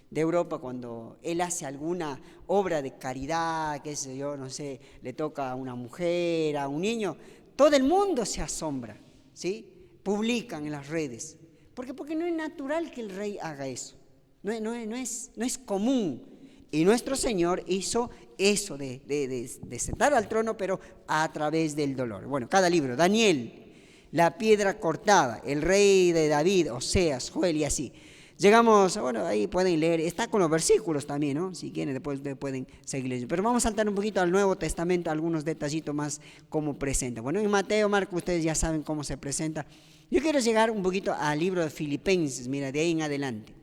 de Europa, cuando él hace alguna obra de caridad, qué sé yo, no sé, le toca a una mujer, a un niño, todo el mundo se asombra, ¿sí? Publican en las redes. Porque no es natural que el rey haga eso, no es común. Y nuestro Señor hizo eso de sentar al trono, pero a través del dolor. Bueno, cada libro, Daniel, la piedra cortada, el rey de David, Oseas, Joel y así. Llegamos, bueno, ahí pueden leer, está con los versículos también, ¿no? Si quieren, después pueden seguir leyendo. Pero vamos a saltar un poquito al Nuevo Testamento, algunos detallitos más cómo presenta. Bueno, en Mateo, Marcos, ustedes ya saben cómo se presenta. Yo quiero llegar un poquito al libro de Filipenses, mira, de ahí en adelante.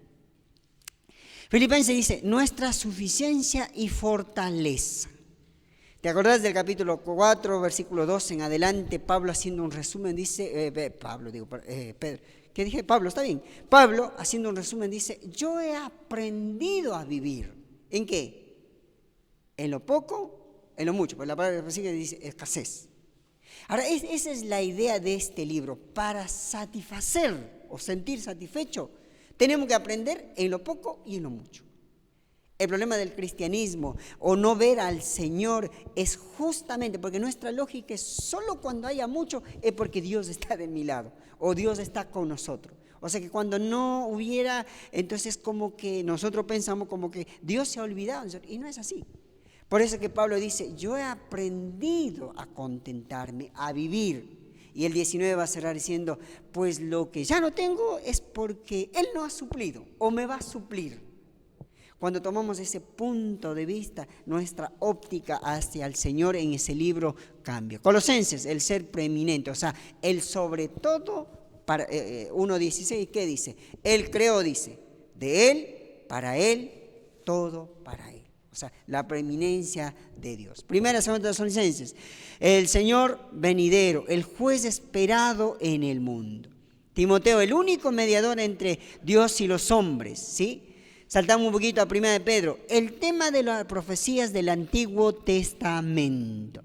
Filipenses dice, nuestra suficiencia y fortaleza. ¿Te acordás del capítulo 4, versículo 2 en adelante? Pablo haciendo un resumen dice, Pedro, ¿Qué dije? Pablo, está bien. Pablo, haciendo un resumen, dice, yo he aprendido a vivir. ¿En qué? En lo poco, en lo mucho. Pues la palabra que sigue dice escasez. Ahora, esa es la idea de este libro. Para satisfacer o sentir satisfecho, tenemos que aprender en lo poco y en lo mucho. El problema del cristianismo o no ver al Señor es justamente porque nuestra lógica es solo cuando haya mucho es porque Dios está de mi lado o Dios está con nosotros. O sea que cuando no hubiera, entonces como que nosotros pensamos como que Dios se ha olvidado y no es así. Por eso que Pablo dice, yo he aprendido a contentarme, a vivir. Y el 19 va a cerrar diciendo, pues lo que ya no tengo es porque Él no ha suplido o me va a suplir. Cuando tomamos ese punto de vista, nuestra óptica hacia el Señor en ese libro cambia. Colosenses, el ser preeminente, o sea, el sobre todo, 1.16, ¿qué dice? Él creó, dice, de Él, para Él, todo para Él. O sea, la preeminencia de Dios. Primera, segunda Tesalonicenses, el Señor venidero, el juez esperado en el mundo. Timoteo, el único mediador entre Dios y los hombres, ¿sí? Saltamos un poquito a 1 de Pedro. El tema de las profecías del Antiguo Testamento.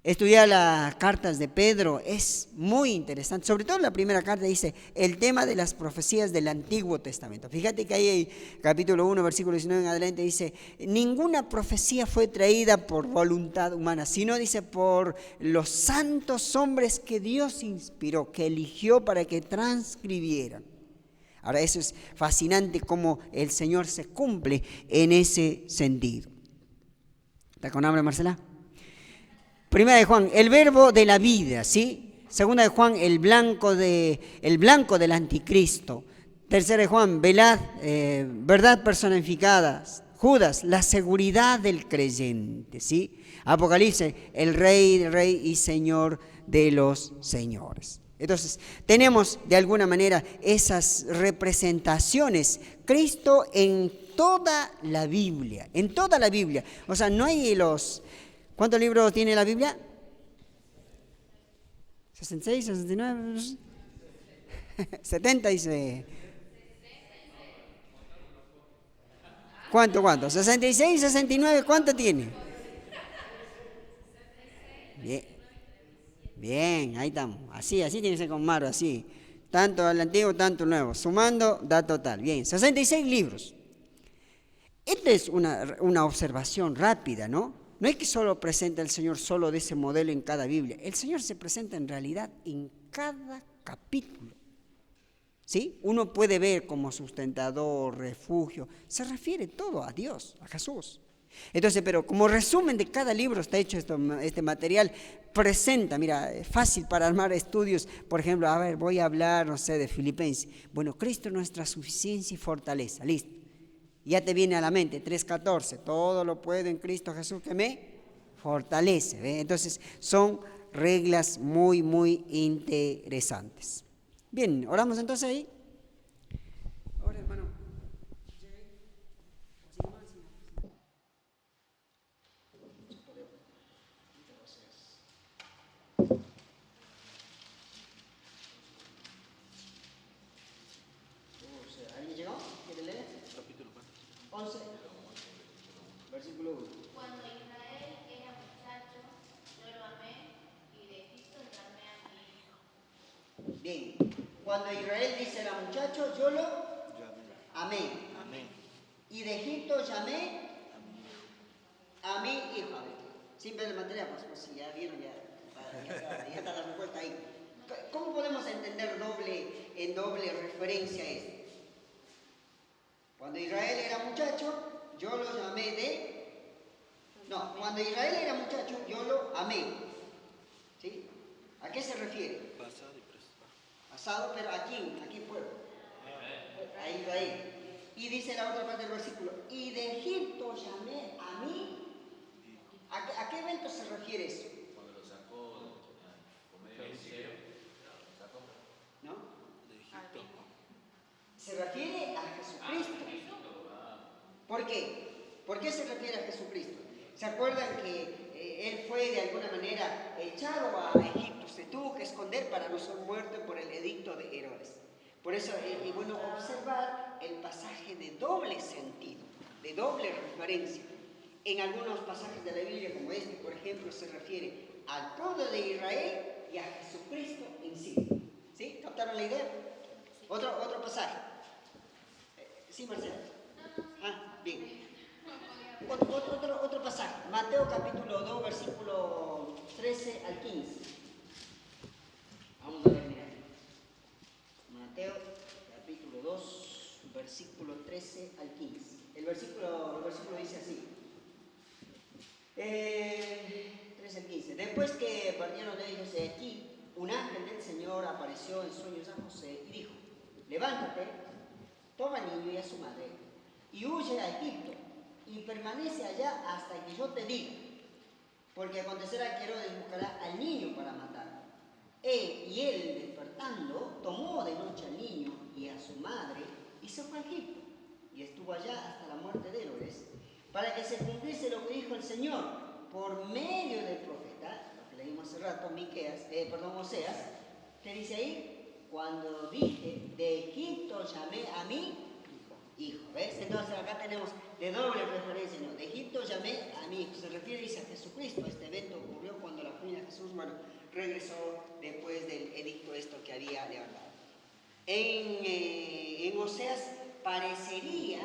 Estudiar las cartas de Pedro es muy interesante. Sobre todo la primera carta dice el tema de las profecías del Antiguo Testamento. Fíjate que ahí capítulo 1, versículo 19 en adelante dice, ninguna profecía fue traída por voluntad humana, sino dice por los santos hombres que Dios inspiró, que eligió para que transcribieran. Ahora eso es fascinante cómo el Señor se cumple en ese sentido. ¿Está con hambre, Marcela? Primera de Juan, el verbo de la vida, ¿sí? Segunda de Juan, el blanco del anticristo. Tercera de Juan, verdad personificada. Judas, la seguridad del creyente, ¿sí? Apocalipsis, el rey y señor de los señores. Entonces, tenemos de alguna manera esas representaciones. Cristo en toda la Biblia, en toda la Biblia. O sea, no hay ¿cuántos libros tiene la Biblia? 66, 69, 70 dice. ¿Cuánto? 66, 69, ¿cuánto tiene? Bien, ahí estamos. Así tiene que ser con Maro, así. Tanto el antiguo, tanto el nuevo. Sumando, da total. Bien, 66 libros. Esta es una observación rápida, ¿no? No es que solo presenta el Señor solo de ese modelo en cada Biblia. El Señor se presenta en realidad en cada capítulo. ¿Sí? Uno puede ver como sustentador, refugio. Se refiere todo a Dios, a Jesús. Entonces, pero como resumen de cada libro está hecho este material, presenta, mira, es fácil para armar estudios, por ejemplo, voy a hablar, no sé, de Filipenses. Bueno, Cristo es nuestra suficiencia y fortaleza, listo. Ya te viene a la mente, 3.14, todo lo puedo en Cristo Jesús que me fortalece. ¿Ve? Entonces, son reglas muy, muy interesantes. Bien, oramos entonces ahí. Ahora, hermano. ¿Alguien llegó? ¿Quiere leer? Capítulo 11, versículo 1. Cuando Israel era muchacho, yo lo amé y de Egipto llamé a mi hijo. Bien, cuando Israel dice era muchacho, yo lo amé. Y de Egipto llamé a mi hijo. A ver, sin ver el material, pues si ya vieron, ya está la respuesta ahí. ¿Cómo podemos entender en doble referencia esto? Cuando Israel era muchacho, yo lo llamé cuando Israel era muchacho, yo lo amé. ¿Sí? ¿A qué se refiere? Pasado y presente. Pasado, pero ¿a quién? ¿A qué pueblo? A Israel. Y dice la otra parte del versículo, y de Egipto llamé a mí. ¿A qué evento se refiere eso? Cuando lo sacó por medio del cielo. ¿No? De Egipto. Se refiere a Jesucristo. ¿Por qué? ¿Por qué se refiere a Jesucristo? ¿Se acuerdan que él fue de alguna manera echado a Egipto? Se tuvo que esconder para no ser muerto por el edicto de Herodes. Por eso es bueno observar el pasaje de doble sentido, de doble referencia. En algunos pasajes de la Biblia, como este, por ejemplo, se refiere al pueblo de Israel y a Jesucristo en sí. ¿Sí? ¿Captaron la idea? Otro pasaje. ¿Sí, Marcela? Ah, bien. Otro pasaje. Mateo capítulo 2, versículo 13 al 15. Vamos a ver, mira. Mateo capítulo 2, versículo 13 al 15. El versículo dice así. 13 al 15. Después que partieron de ellos de aquí, un ángel del Señor apareció en sueños a José y dijo: levántate, toma al niño y a su madre, y huye a Egipto, y permanece allá hasta que yo te diga, porque acontecerá que Herodes buscará al niño para matarlo. Y él, despertando, tomó de noche al niño y a su madre, y se fue a Egipto, y estuvo allá hasta la muerte de Herodes, para que se cumpliese lo que dijo el Señor por medio del profeta, lo que leímos hace rato, Oseas, que dice ahí: cuando dije, de Egipto llamé a mi hijo. ¿Ves? Entonces acá tenemos de doble referencia, ¿no? De Egipto llamé a mi hijo. Se refiere, dice, a Jesucristo. Este evento ocurrió cuando la familia de Jesús, regresó después del edicto esto que había levantado. En Oseas parecería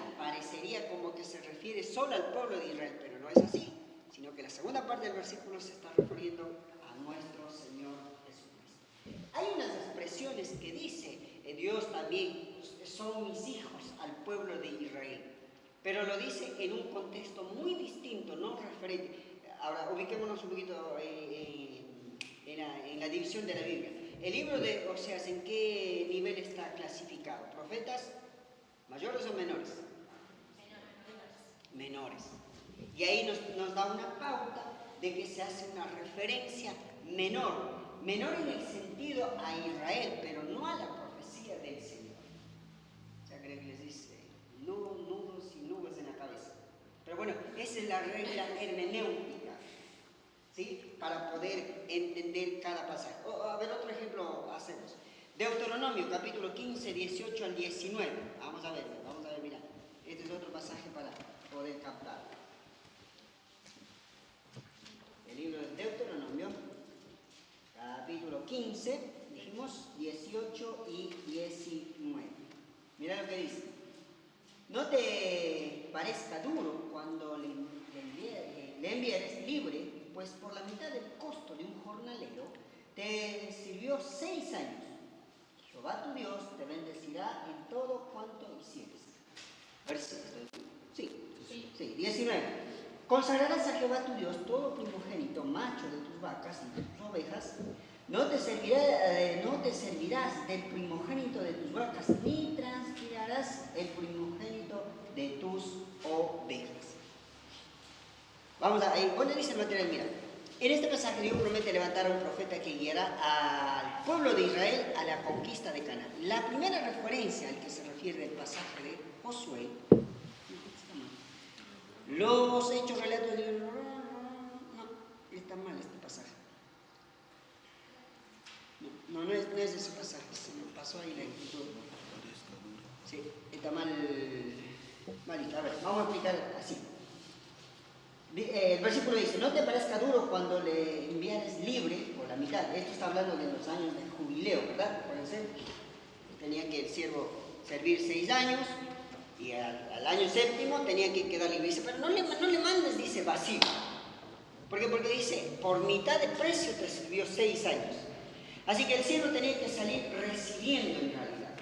como que se refiere solo al pueblo de Israel, pero no es así, sino que la segunda parte del versículo se está refiriendo a nuestro Señor Jesucristo. Hay unas expresiones que dice Dios también: son mis hijos al pueblo de Israel, pero lo dice en un contexto muy distinto, no referente. Ahora, ubiquémonos un poquito en la división de la Biblia. El libro de Oseas, ¿en qué nivel está clasificado? ¿Profetas mayores o menores? Menores. Y ahí nos da una pauta de que se hace una referencia menor. Menor en el sentido a Israel, pero no a la profecía del Señor. O sea, creo que les dice nudos y nubes en la cabeza. Pero bueno, esa es la regla hermenéutica, ¿sí? Para poder entender cada pasaje. A ver, otro ejemplo hacemos. Deuteronomio, capítulo 15, 18 al 19. Vamos a ver, mira. Este es otro pasaje para poder captar. El libro de Deuteronomio, capítulo 15, dijimos 18 y 19. Mira lo que dice: no te parezca duro cuando le enviares libre, pues por la mitad del costo de un jornalero te sirvió 6 años. Jehová tu Dios te bendecirá en todo cuanto hicieres. Sí, 19. Consagrarás a Jehová tu Dios todo primogénito macho de tus vacas y de tus ovejas. No te servirás del primogénito de tus vacas, ni transcriarás el primogénito de tus ovejas. Vamos a ahí. ¿Dónde dice el material? Mira, en este pasaje Dios promete levantar a un profeta que guiará al pueblo de Israel a la conquista de Canaán. La primera referencia al que se refiere el pasaje de Josué, los hechos relatos de Dios, no, está mal este pasaje. No es ese pasaje, se me pasó ahí la escritura. Sí, está malito. A ver, vamos a explicar así. El versículo dice: no te parezca duro cuando le enviares libre por la mitad. Esto está hablando de los años de jubileo, ¿verdad? Acuérdense, tenía que el siervo servir 6 años y al año 7º tenía que quedar libre. Dice, pero no le mandes, dice, vacío. ¿Por qué? Porque dice, por mitad de precio te sirvió 6 años. Así que el siervo tenía que salir recibiendo en realidad.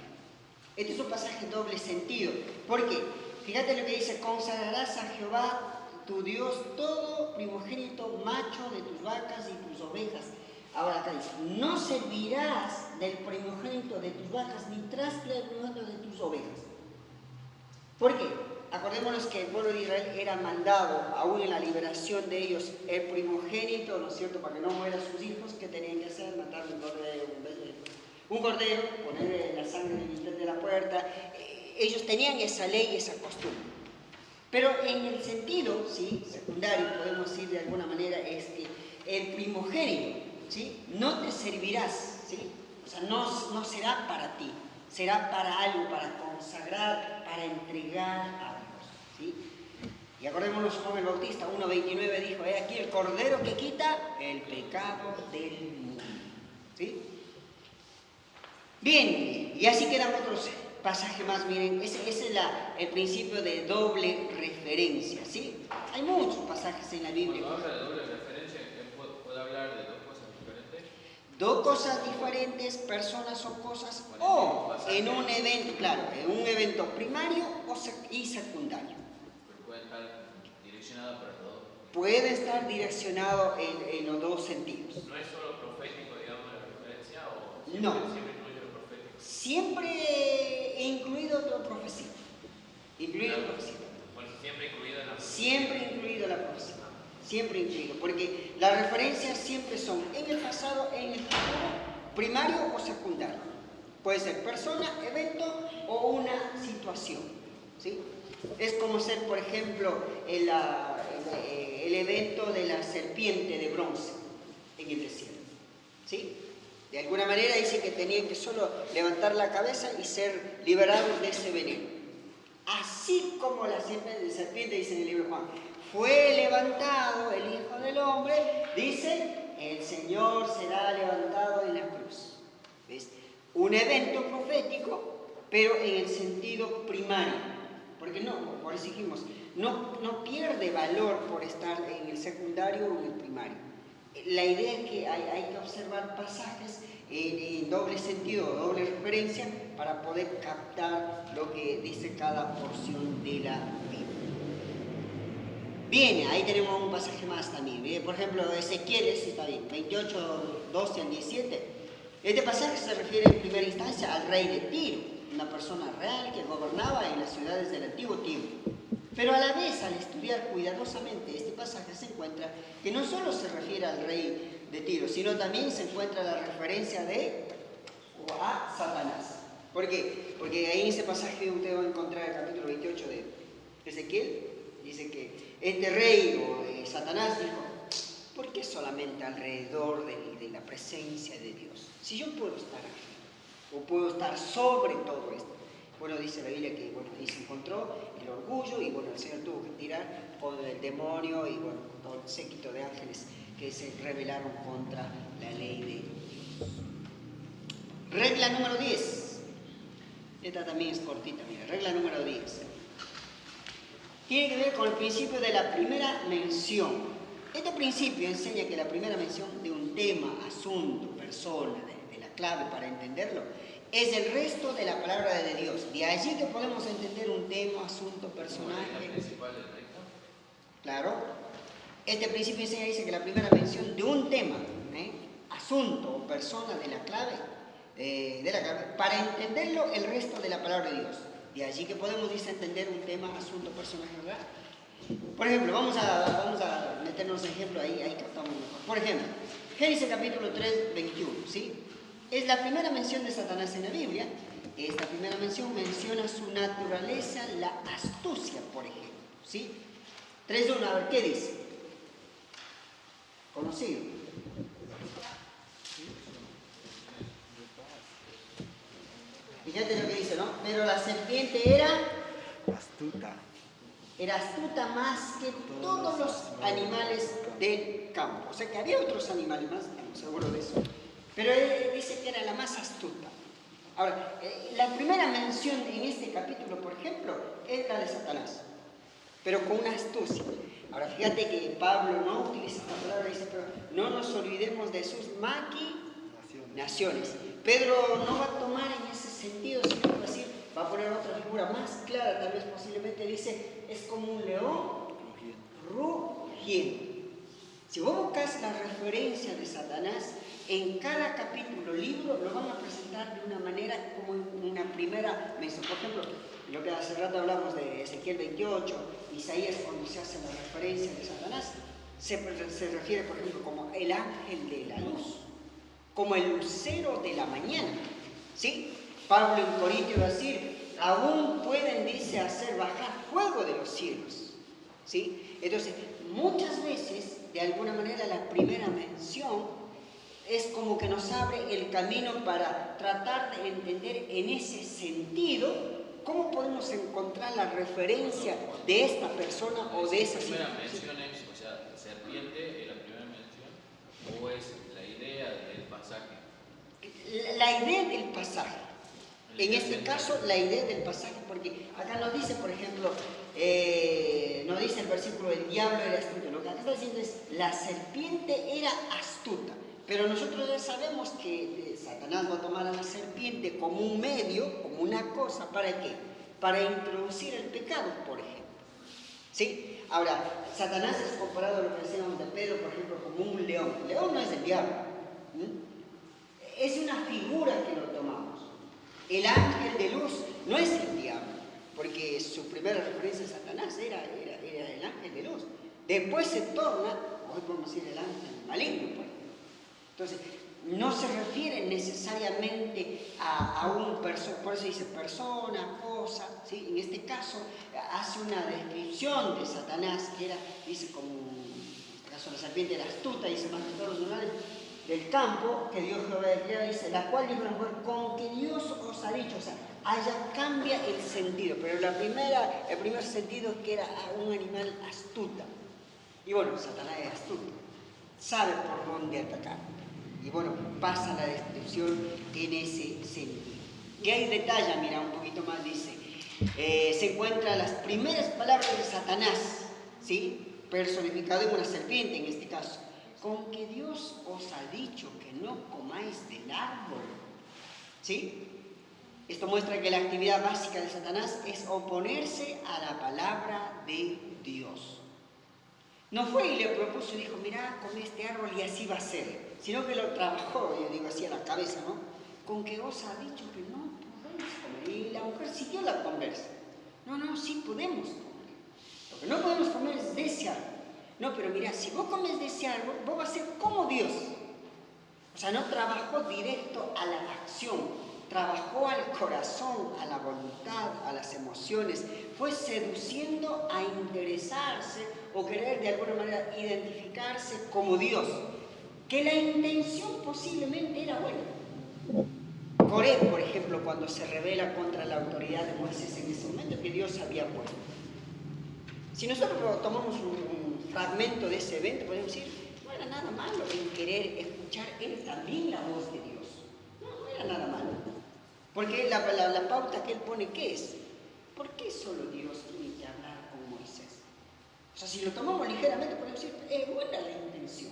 Este es un pasaje doble sentido. ¿Por qué? Fíjate lo que dice: consagrarás a Jehová tu Dios todo primogénito macho de tus vacas y tus ovejas. Ahora acá dice: no servirás del primogénito de tus vacas ni trasclas el primogénito de tus ovejas. ¿Por qué? Acordémonos que el pueblo de Israel era mandado, aún en la liberación de ellos, el primogénito, ¿no es cierto?, para que no mueran sus hijos. ¿Qué tenían que hacer? Matar un cordero, poner la sangre en el dintel de la puerta. Ellos tenían esa ley y esa costumbre. Pero en el sentido, ¿sí?, secundario, podemos decir de alguna manera, es que el primogénito, ¿sí?, no te servirás, ¿sí?, o sea, no será para ti. será para algo, para consagrar, para entregar a Dios. ¿Sí? Y acordémonos con el Bautista, 1:29 dijo, aquí el Cordero que quita el pecado del mundo. ¿Sí? Bien, y así quedan otros pasajes más. Miren, ese es el principio de doble referencia. ¿Sí? Hay muchos pasajes en la Biblia. Cuando habla de doble referencia, ¿puede hablar de dos cosas diferentes? Dos cosas diferentes, personas o cosas, o en un evento, claro, en un evento primario y secundario. Pero puede estar direccionado para los dos. Puede estar direccionado en los dos sentidos. ¿No es solo profético, digamos, la referencia? ¿O No. Siempre incluye lo profético? Siempre incluido la profecía. Incluido la profecía. Bueno, siempre incluido en la profecía. Siempre incluido la profecía. Siempre incluido. Porque las referencias siempre son en el pasado, en el futuro, primario o secundario. Puede ser persona, evento o una situación. ¿Sí? Es como ser, por ejemplo, el evento de la serpiente de bronce en el desierto. ¿Sí? De alguna manera dice que tenían que solo levantar la cabeza y ser liberados de ese veneno. Así como la serpiente dice en el libro de Juan, fue levantado el Hijo del Hombre, dice, el Señor será levantado en la cruz. ¿Ves? Un evento profético, pero en el sentido primario. Porque por eso dijimos, no pierde valor por estar en el secundario o en el primario. La idea es que hay que observar pasajes en doble sentido, doble referencia, para poder captar lo que dice cada porción de la Biblia. Bien, ahí tenemos un pasaje más también. Bien, por ejemplo, Ezequiel, está bien, 28, 12 al 17. Este pasaje se refiere en primera instancia al rey de Tiro, una persona real que gobernaba en las ciudades del antiguo tiempo. Pero a la vez, al estudiar cuidadosamente este pasaje, se encuentra que no solo se refiere al rey de Tiro, sino también se encuentra la referencia a Satanás. ¿Por qué? Porque ahí en ese pasaje usted va a encontrar el capítulo 28 de Ezequiel, dice que este rey o Satanás dijo, ¿por qué solamente alrededor de la presencia de Dios? Si yo puedo estar aquí, o puedo estar sobre todo esto. Bueno, dice la Biblia que ahí se encontró el orgullo y el Señor tuvo que tirar con el demonio y con todo el séquito de ángeles que se rebelaron contra la ley de Dios. Regla número 10. Esta también es cortita, mira, regla número 10. Tiene que ver con el principio de la primera mención. Este principio enseña que la primera mención de un tema, asunto, persona, de la clave para entenderlo, es el resto de la palabra de Dios. De allí que podemos entender un tema, asunto, personaje. ¿La principal del texto? Claro. Este principio enseña, dice que la primera mención de un tema, asunto o persona de la clave, para entenderlo el resto de la palabra de Dios. De allí que podemos, dice, entender un tema, asunto, personaje, ¿verdad? Por ejemplo, vamos a meternos en ejemplo, ahí captamos mejor. Por ejemplo, Génesis capítulo 3, 21, ¿sí? Es la primera mención de Satanás en la Biblia. Esta primera mención menciona su naturaleza, la astucia, por ejemplo, ¿sí? 3.1, a ver, ¿qué dice? Conocido. Fíjate lo que dice, ¿no? Pero la serpiente era astuta. Era astuta más que todos los animales del campo. O sea que había otros animales más, estamos seguros de eso. Pero él dice que era la más astuta. Ahora, la primera mención en este capítulo, por ejemplo, es la de Satanás, pero con una astucia. Ahora, fíjate que Pablo no utiliza esta palabra, dice, pero no nos olvidemos de sus maquinaciones. Pedro no va a tomar en ese sentido, sino que va a decir, va a poner otra figura más clara, tal vez posiblemente dice, es como un león rugiendo. Si vos buscas la referencia de Satanás, en cada capítulo, libro, lo van a presentar de una manera como en una primera mención. Por ejemplo, lo que hace rato hablamos de Ezequiel 28, Isaías, cuando se hace la referencia de Satanás, se refiere, por ejemplo, como el ángel de la luz, como el lucero de la mañana, ¿sí? Pablo en Corintios va a decir, aún pueden, dice, hacer bajar fuego de los cielos, ¿sí? Entonces, muchas veces, de alguna manera, la primera mención es como que nos abre el camino para tratar de entender en ese sentido cómo podemos encontrar la referencia de esta persona o de esa situación. La primera situación. mención es, o sea, serpiente es la primera mención, o es la idea del pasaje. La idea del pasaje. En este caso, la idea del pasaje, porque acá nos dice, por ejemplo, nos dice el versículo, el diablo era astuto. Lo que acá está diciendo es, la serpiente era astuta. Pero nosotros ya sabemos que Satanás va a tomar a la serpiente como un medio, como una cosa, ¿para qué? Para introducir el pecado, por ejemplo. ¿Sí? Ahora, Satanás es comparado a lo que decíamos de Pedro, por ejemplo, como un león. El león no es el diablo. Es una figura que lo tomamos. El ángel de luz no es el diablo, porque su primera referencia a Satanás era el ángel de luz. Después se torna, hoy podemos decir el ángel maligno, pues. Entonces, no se refiere necesariamente a un persona, por eso dice persona, cosa, ¿sí? En este caso hace una descripción de Satanás que era, dice como, en este caso la serpiente era astuta, dice más que todos los animales del campo que Dios Jehová dice, la cual dijo la mujer, con que Dios os ha dicho, o sea, allá cambia el sentido, pero el primer sentido es que era un animal astuta. Y bueno, Satanás es astuto, sabe por dónde atacar. Y bueno, pasa la descripción en ese sentido. Y ahí detalla, mira, un poquito más, dice, se encuentran las primeras palabras de Satanás, ¿sí? Personificado en una serpiente en este caso. Con que Dios os ha dicho que no comáis del árbol, ¿sí? Esto muestra que la actividad básica de Satanás es oponerse a la palabra de Dios. No fue y le propuso y dijo, mira, come este árbol y así va a ser, sino que lo trabajó, yo digo así a la cabeza, ¿no? Con que os ha dicho que no podéis comer. Y la mujer siguió la conversa. No, sí podemos comer. Lo que no podemos comer es de ese árbol. No, pero mira, si vos comes de ese árbol, vos vas a ser como Dios. O sea, no trabajó directo a la acción, trabajó al corazón, a la voluntad, a las emociones. Fue seduciendo a interesarse o querer de alguna manera identificarse como Dios. Que la intención posiblemente era buena. Coré, por ejemplo, cuando se rebela contra la autoridad de Moisés en ese momento que Dios había puesto. Si nosotros tomamos un fragmento de ese evento, podemos decir, no era nada malo en querer escuchar él también la voz de Dios. No era nada malo. Porque la pauta que él pone, ¿qué es? ¿Por qué solo Dios tiene que hablar con Moisés? O sea, si lo tomamos ligeramente, podemos decir, es buena la intención.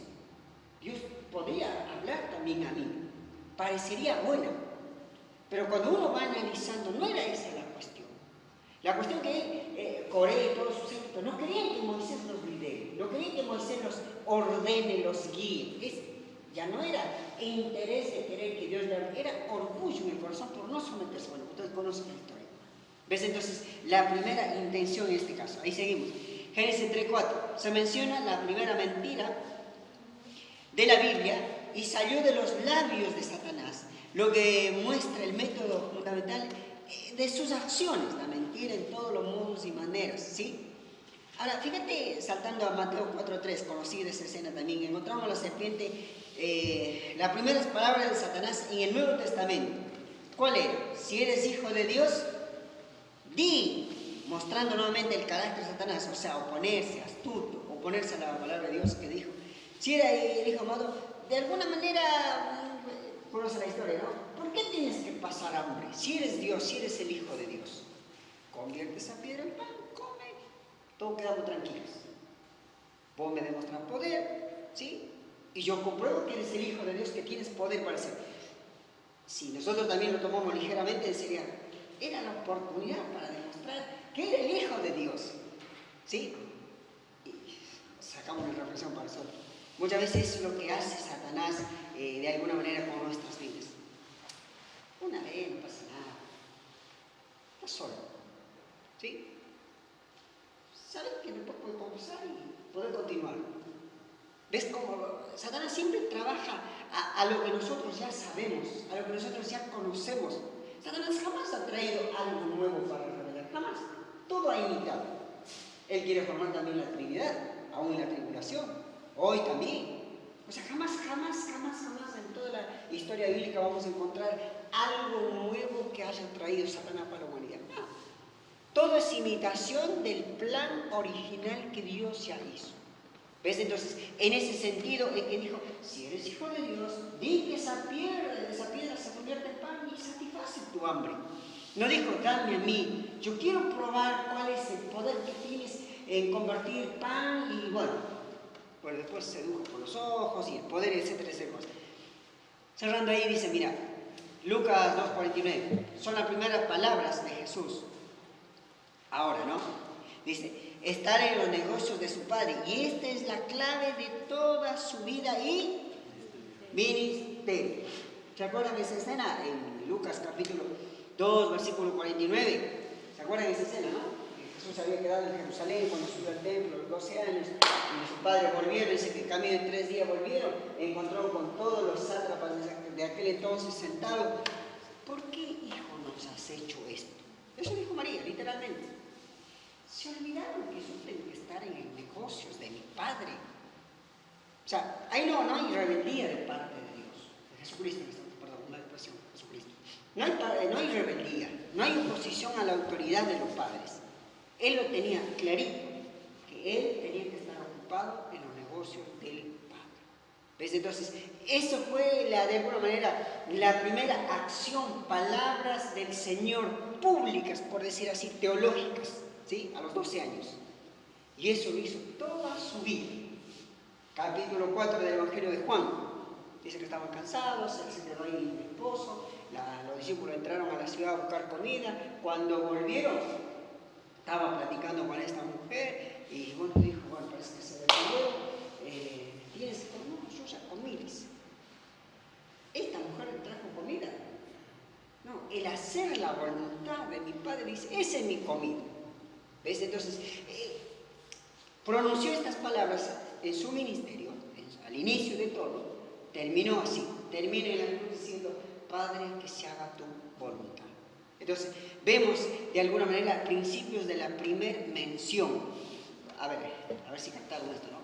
Dios podría hablar también a mí. Parecería buena. Pero cuando uno va analizando, no era esa la cuestión. La cuestión que Coré y todos sus ejércitos no querían que Moisés los lidere, no querían que Moisés los ordene, los guíe. Ya no era interés de querer que Dios le hable, era orgullo en el corazón por no someterse. Bueno, ustedes conocen la historia. ¿Ves? Entonces, la primera intención en este caso. Ahí seguimos. Génesis 3:4. Se menciona la primera mentira de la Biblia y salió de los labios de Satanás, lo que muestra el método fundamental de sus acciones, la mentira en todos los modos y maneras, ¿sí? Ahora, fíjate, saltando a Mateo 4:3, conocida esa escena también, encontramos la serpiente, las primeras palabras de Satanás en el Nuevo Testamento. ¿Cuál era? Si eres hijo de Dios, di, mostrando nuevamente el carácter de Satanás, o sea, oponerse, astuto, oponerse a la palabra de Dios que dijo. Si era el hijo amado, de alguna manera, conoce la historia, ¿no? ¿Por qué tienes que pasar hambre? Si eres Dios, si eres el hijo de Dios, convierte esa piedra en pan, come, todos quedamos tranquilos. Vos me demostras poder, ¿sí? Y yo compruebo que eres el hijo de Dios, que tienes poder para hacer. Si nosotros también lo tomamos ligeramente, sería, era la oportunidad para demostrar que era el hijo de Dios, ¿sí? Y sacamos una reflexión para nosotros. Muchas veces es lo que hace Satanás de alguna manera con nuestras vidas. Una vez no pasa nada. Estás solo. ¿Sí? Sabes que después puede conversar y poder continuar. ¿Ves cómo Satanás siempre trabaja a lo que nosotros ya sabemos, a lo que nosotros ya conocemos? Satanás jamás ha traído algo nuevo para revelar, jamás. Todo ha imitado. Él quiere formar también la Trinidad, aún en la tribulación. Hoy también. O sea, jamás en toda la historia bíblica vamos a encontrar algo nuevo que haya traído Satanás para la humanidad. No. Todo es imitación del plan original que Dios ya hizo. ¿Ves? Entonces, en ese sentido, el que dijo, si eres hijo de Dios, di que esa piedra se convierta en pan y satisface tu hambre. No dijo, dame a mí, yo quiero probar cuál es el poder que tienes en convertir pan y bueno, pues después se sedujo por los ojos y el poder, etcétera, etcétera. Cerrando ahí dice, mira, Lucas 2:49, son las primeras palabras de Jesús. Ahora, ¿no? Dice, estar en los negocios de su Padre. Y esta es la clave de toda su vida y ministerio. ¿Se acuerdan de esa escena? En Lucas capítulo 2, versículo 49. ¿Se acuerdan de esa escena, no? Jesús había quedado en Jerusalén cuando subió al templo a los 12 años. Y sus padres volvieron, dice que en camino de 3 días volvieron. Encontró con todos los sátrapas de aquel entonces sentados. ¿Por qué, hijo, nos has hecho esto? Eso dijo María, literalmente. Se olvidaron que yo tengo que estar en los negocios de mi Padre. O sea, ahí no hay rebeldía de parte de Dios, de Jesucristo, perdón, una expresión, Jesucristo. No hay rebeldía, no hay oposición a la autoridad de los padres. Él lo tenía clarito, que él tenía que estar ocupado en los negocios del Padre. ¿Ves? Entonces, eso fue de alguna manera la primera acción, palabras del Señor, públicas, por decir así, teológicas. ¿Sí? A los 12 años. Y eso lo hizo toda su vida. Capítulo 4 del Evangelio de Juan. Dice que estaban cansados, él se quedó ahí en el pozo, los discípulos entraron a la ciudad a buscar comida. Cuando volvieron, estaba platicando con esta mujer y bueno, dijo, bueno, parece que se devolvió. ¿Tienes que comer? No, yo ya comí. ¿Esta mujer le trajo comida? No, el hacer la voluntad de mi Padre, dice, esa es mi comida. ¿Ves? Entonces, pronunció estas palabras en su ministerio, al inicio de todo, terminó así, termina en la cruz diciendo, Padre, que se haga tu voluntad. Entonces, vemos de alguna manera principios de la primer mención. A ver si captaron esto, ¿no?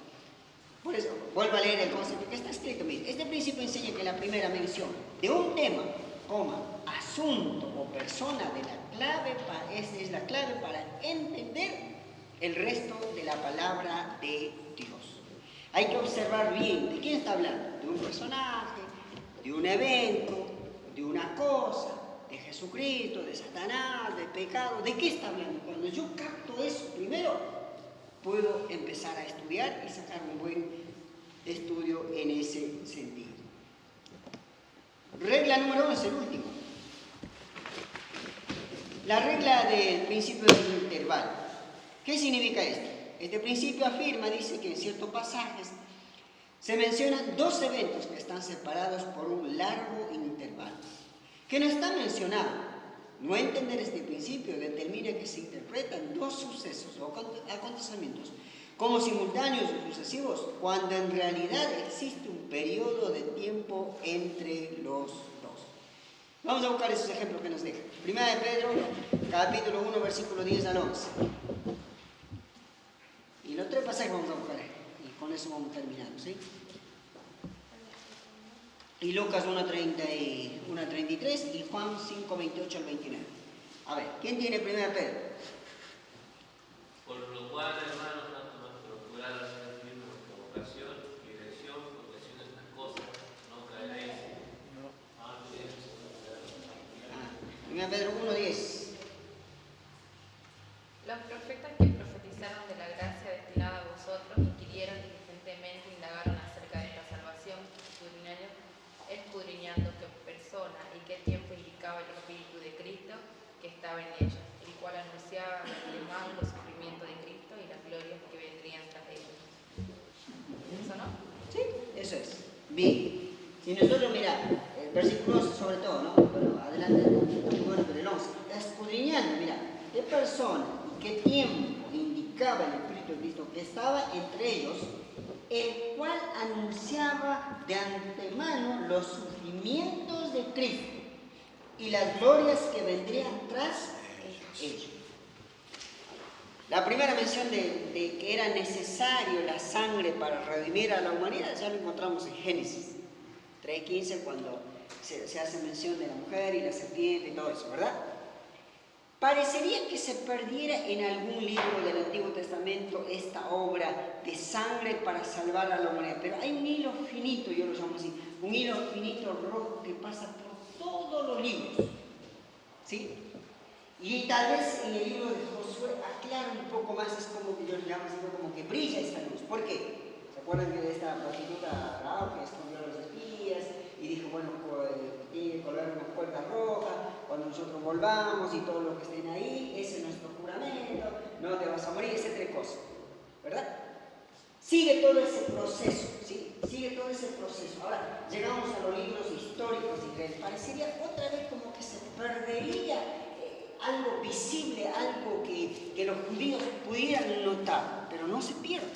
Por eso, vuelvo a leer el concepto que está escrito. Este principio enseña que la primera mención de un tema, asunto o persona de la clave es la clave para entender el resto de la palabra de Dios. Hay que observar bien de quién está hablando, de un personaje, de un evento, de una cosa, de Jesucristo, de Satanás, de pecado, ¿de qué está hablando? Cuando yo capto eso primero, puedo empezar a estudiar y sacar un buen estudio en ese sentido. Regla número 1 es el último. La regla del principio del intervalo. ¿Qué significa esto? Este principio afirma, dice que en ciertos pasajes se mencionan 2 eventos que están separados por un largo intervalo, que no está mencionado. No entender este principio determina que se interpretan 2 sucesos o acontecimientos como simultáneos o sucesivos, cuando en realidad existe un periodo de tiempo entre los dos. Vamos a buscar esos ejemplos que nos deja. Primera de Pedro, capítulo 1, versículo 10 al 11. Y los 3 pasajes vamos a buscar. Y con eso vamos terminando, ¿sí? Y Lucas 1:33 y Juan 5:28 al 29. A ver, ¿quién tiene primera de Pedro? Por lo cual, hermanos, procurad hacer firme vuestra vocación y elección, porque haciendo estas cosas no caeréis. Primera Pedro 1:10. Los profetas que profetizaron de la gracia destinada a vosotros inquirieron diligentemente, indagaron acerca de esta salvación, escudriñando qué persona y qué tiempo indicaba el Espíritu de Cristo que estaba en ellos, el cual anunciaba de antemano los sufrimientos de Cristo y las glorias que vendrían tras ellos. ¿Eso no? Sí, eso es. Bien. Si nosotros miramos, el versículo 11 sobre todo, ¿no? Pero adelante, bueno, pero el 11. Escudriñando, mira, qué persona y qué tiempo indicaba el Espíritu de Cristo que estaba entre ellos, el cual anunciaba de antemano los sufrimientos de Cristo y las glorias que vendrían tras ellos. La primera mención de que era necesario la sangre para redimir a la humanidad ya lo encontramos en Génesis 3:15, cuando se hace mención de la mujer y la serpiente y todo eso, ¿verdad? Parecería que se perdiera en algún libro del Antiguo Testamento esta obra de sangre para salvar a la humanidad, pero hay un hilo finito, yo lo llamo así, un hilo finito rojo que pasa por todos los libros, ¿sí? Y tal vez en el libro de Josué aclara un poco más, es como que yo lo llamo así, como que brilla esta luz. ¿Por qué? ¿Se acuerdan de esta prostituta Raab que escondió a los espías y dijo, bueno, tiene que colgar unas cuerdas rojas cuando nosotros volvamos y todo lo que estén ahí, ese es nuestro juramento, no te vas a morir, ese tres cosas, ¿verdad? Sigue todo ese proceso, ¿sí? Sigue todo ese proceso. Ahora, llegamos a los libros históricos de Israel. Parecería otra vez como que se perdería algo visible, algo que los judíos pudieran notar, pero no se pierde.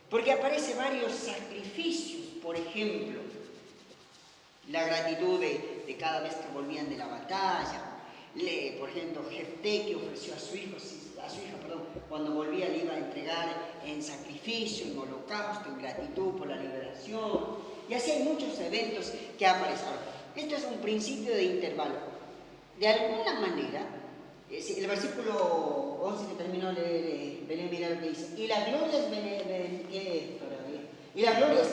Porque aparecen varios sacrificios, por ejemplo, la gratitud de cada vez que volvían de la batalla. Por ejemplo, Jefté, que ofreció a su hija, cuando volvía le iba a entregar en sacrificio, en holocausto, en gratitud por la liberación. Y así hay muchos eventos que aparecen. Esto es un principio de intervalo. De alguna manera, el versículo 11 que terminó de leer, mira lo que dice, y las glorias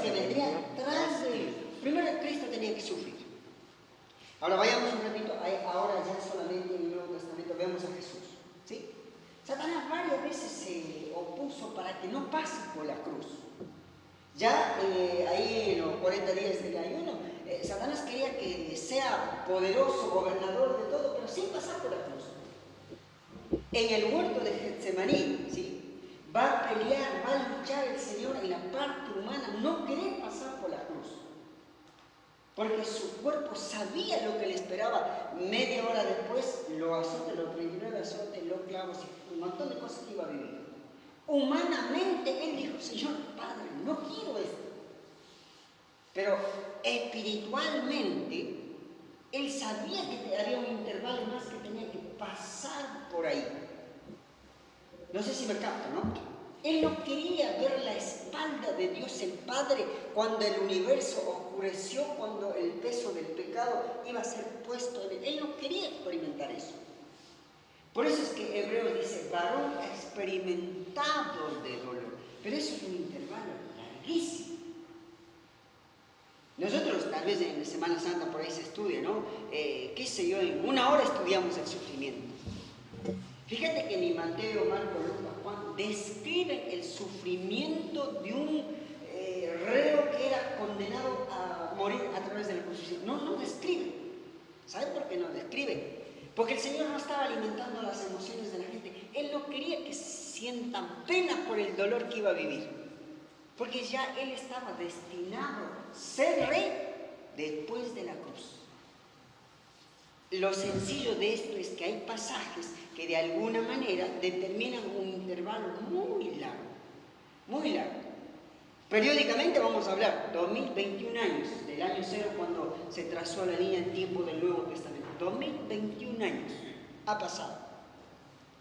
que vendrían tras de él. Primero Cristo tenía que sufrir. Ahora vayamos un ratito, ahora ya solamente en el Nuevo Testamento vemos a Jesús, ¿sí? Satanás varias veces se opuso para que no pase por la cruz. Ya ahí en los 40 días del ayuno, Satanás quería que sea poderoso, gobernador de todo, pero sin pasar por la cruz. En el huerto de Getsemaní, ¿sí? Va a pelear, va a luchar el Señor en la parte humana, no querer pasar por la cruz. Porque su cuerpo sabía lo que le esperaba. Media hora después, lo azote, los 39 azotes, los clavos y un montón de cosas que iba a vivir. Humanamente, él dijo, Señor, Padre, no quiero esto. Pero espiritualmente, él sabía que había un intervalo más que tenía que pasar por ahí. No sé si me capto, ¿no? Él no quería ver la espalda de Dios el Padre cuando el universo oscureció, cuando el peso del pecado iba a ser puesto en él. Él no quería experimentar eso. Por eso es que Hebreos dice, varón experimentado de dolor. Pero eso es un intervalo larguísimo. Nosotros, tal vez en Semana Santa por ahí se estudia, ¿no? Qué sé yo, en 1 hora estudiamos el sufrimiento. Fíjate que ni Mateo, Marco, Lucas, Juan describen el sufrimiento de un reo que era condenado a morir a través de la crucifixión. No describen. ¿Saben por qué no describen? Porque el Señor no estaba alimentando las emociones de la gente. Él no quería que sientan pena por el dolor que iba a vivir. Porque ya Él estaba destinado a ser rey después de la cruz. Lo sencillo de esto es que hay pasajes que de alguna manera determinan un intervalo muy largo, muy largo. Periódicamente vamos a hablar 2021 años, del año 0 cuando se trazó la línea en tiempo del Nuevo Testamento. 2021 años ha pasado.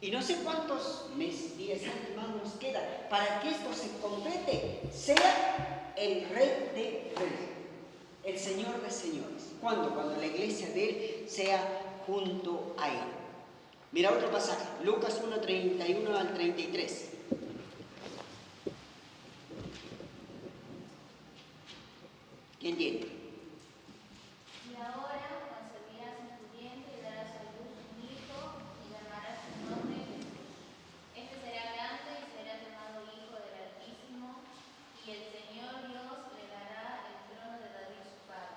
Y no sé cuántos meses, días más nos queda para que esto se complete, sea el Rey de Reyes, el Señor de Señores. ¿Cuándo? Cuando la iglesia de Él sea junto a Él. Mira otro pasaje, Lucas 1, 31 al 33. ¿Quién tiene? Y ahora concebirás en tu vientre y darás a luz un hijo y llamarás su nombre Jesús. Este será grande y será llamado Hijo del Altísimo, y el Señor Dios le dará el trono de David su padre,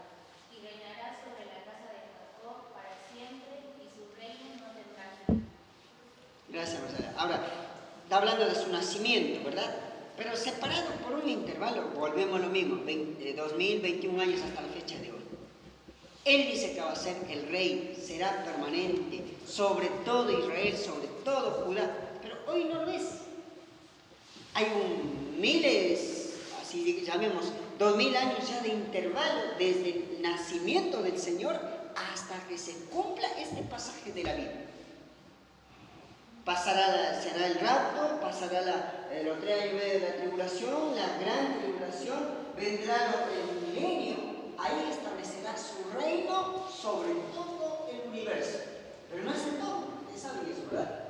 y reinará sobre la casa de Jacob para siempre, y su reino no tendrá fin. Gracias, Marcela. Ahora, está hablando de su nacimiento, ¿verdad? Pero separado por un intervalo, volvemos a lo mismo, 2021 años hasta la fecha de hoy. Él dice que va a ser el rey, será permanente, sobre todo Israel, sobre todo Judá, pero hoy no lo es. Hay miles, así llamemos, 2000 años ya de intervalo desde el nacimiento del Señor hasta que se cumpla este pasaje de la Biblia. será el rapto, pasará los 3 años y medio de la tribulación, la gran tribulación, vendrá el milenio, ahí establecerá su reino sobre todo el universo. Pero no es en todo, ustedes saben eso, ¿verdad?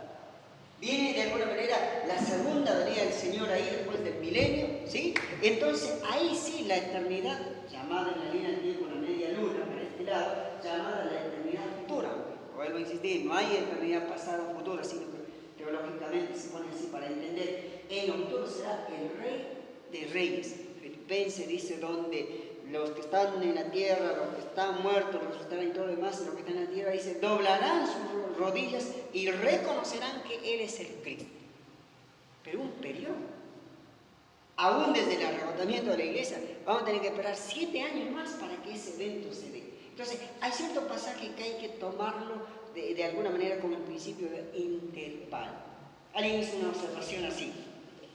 Viene de alguna manera la segunda venida del Señor ahí después del milenio, ¿sí? Entonces ahí sí la eternidad, llamada en la línea del tiempo la media luna, para este lado, llamada la eternidad futura. Vuelvo a insistir, no hay eternidad pasada o futura, sino que teológicamente se pone así para entender. En lo futuro será el Rey de Reyes. Filipenses dice donde los que están en la tierra, los que están muertos, resucitarán y todo lo demás, los que están en la tierra, dice, doblarán sus rodillas y reconocerán que Él es el Cristo. Pero un periodo. Aún desde el arrebatamiento de la iglesia, vamos a tener que esperar 7 años más para que ese evento se dé. Entonces, hay cierto pasaje que hay que tomarlo de alguna manera como el principio de intervalo. Alguien hizo una observación así.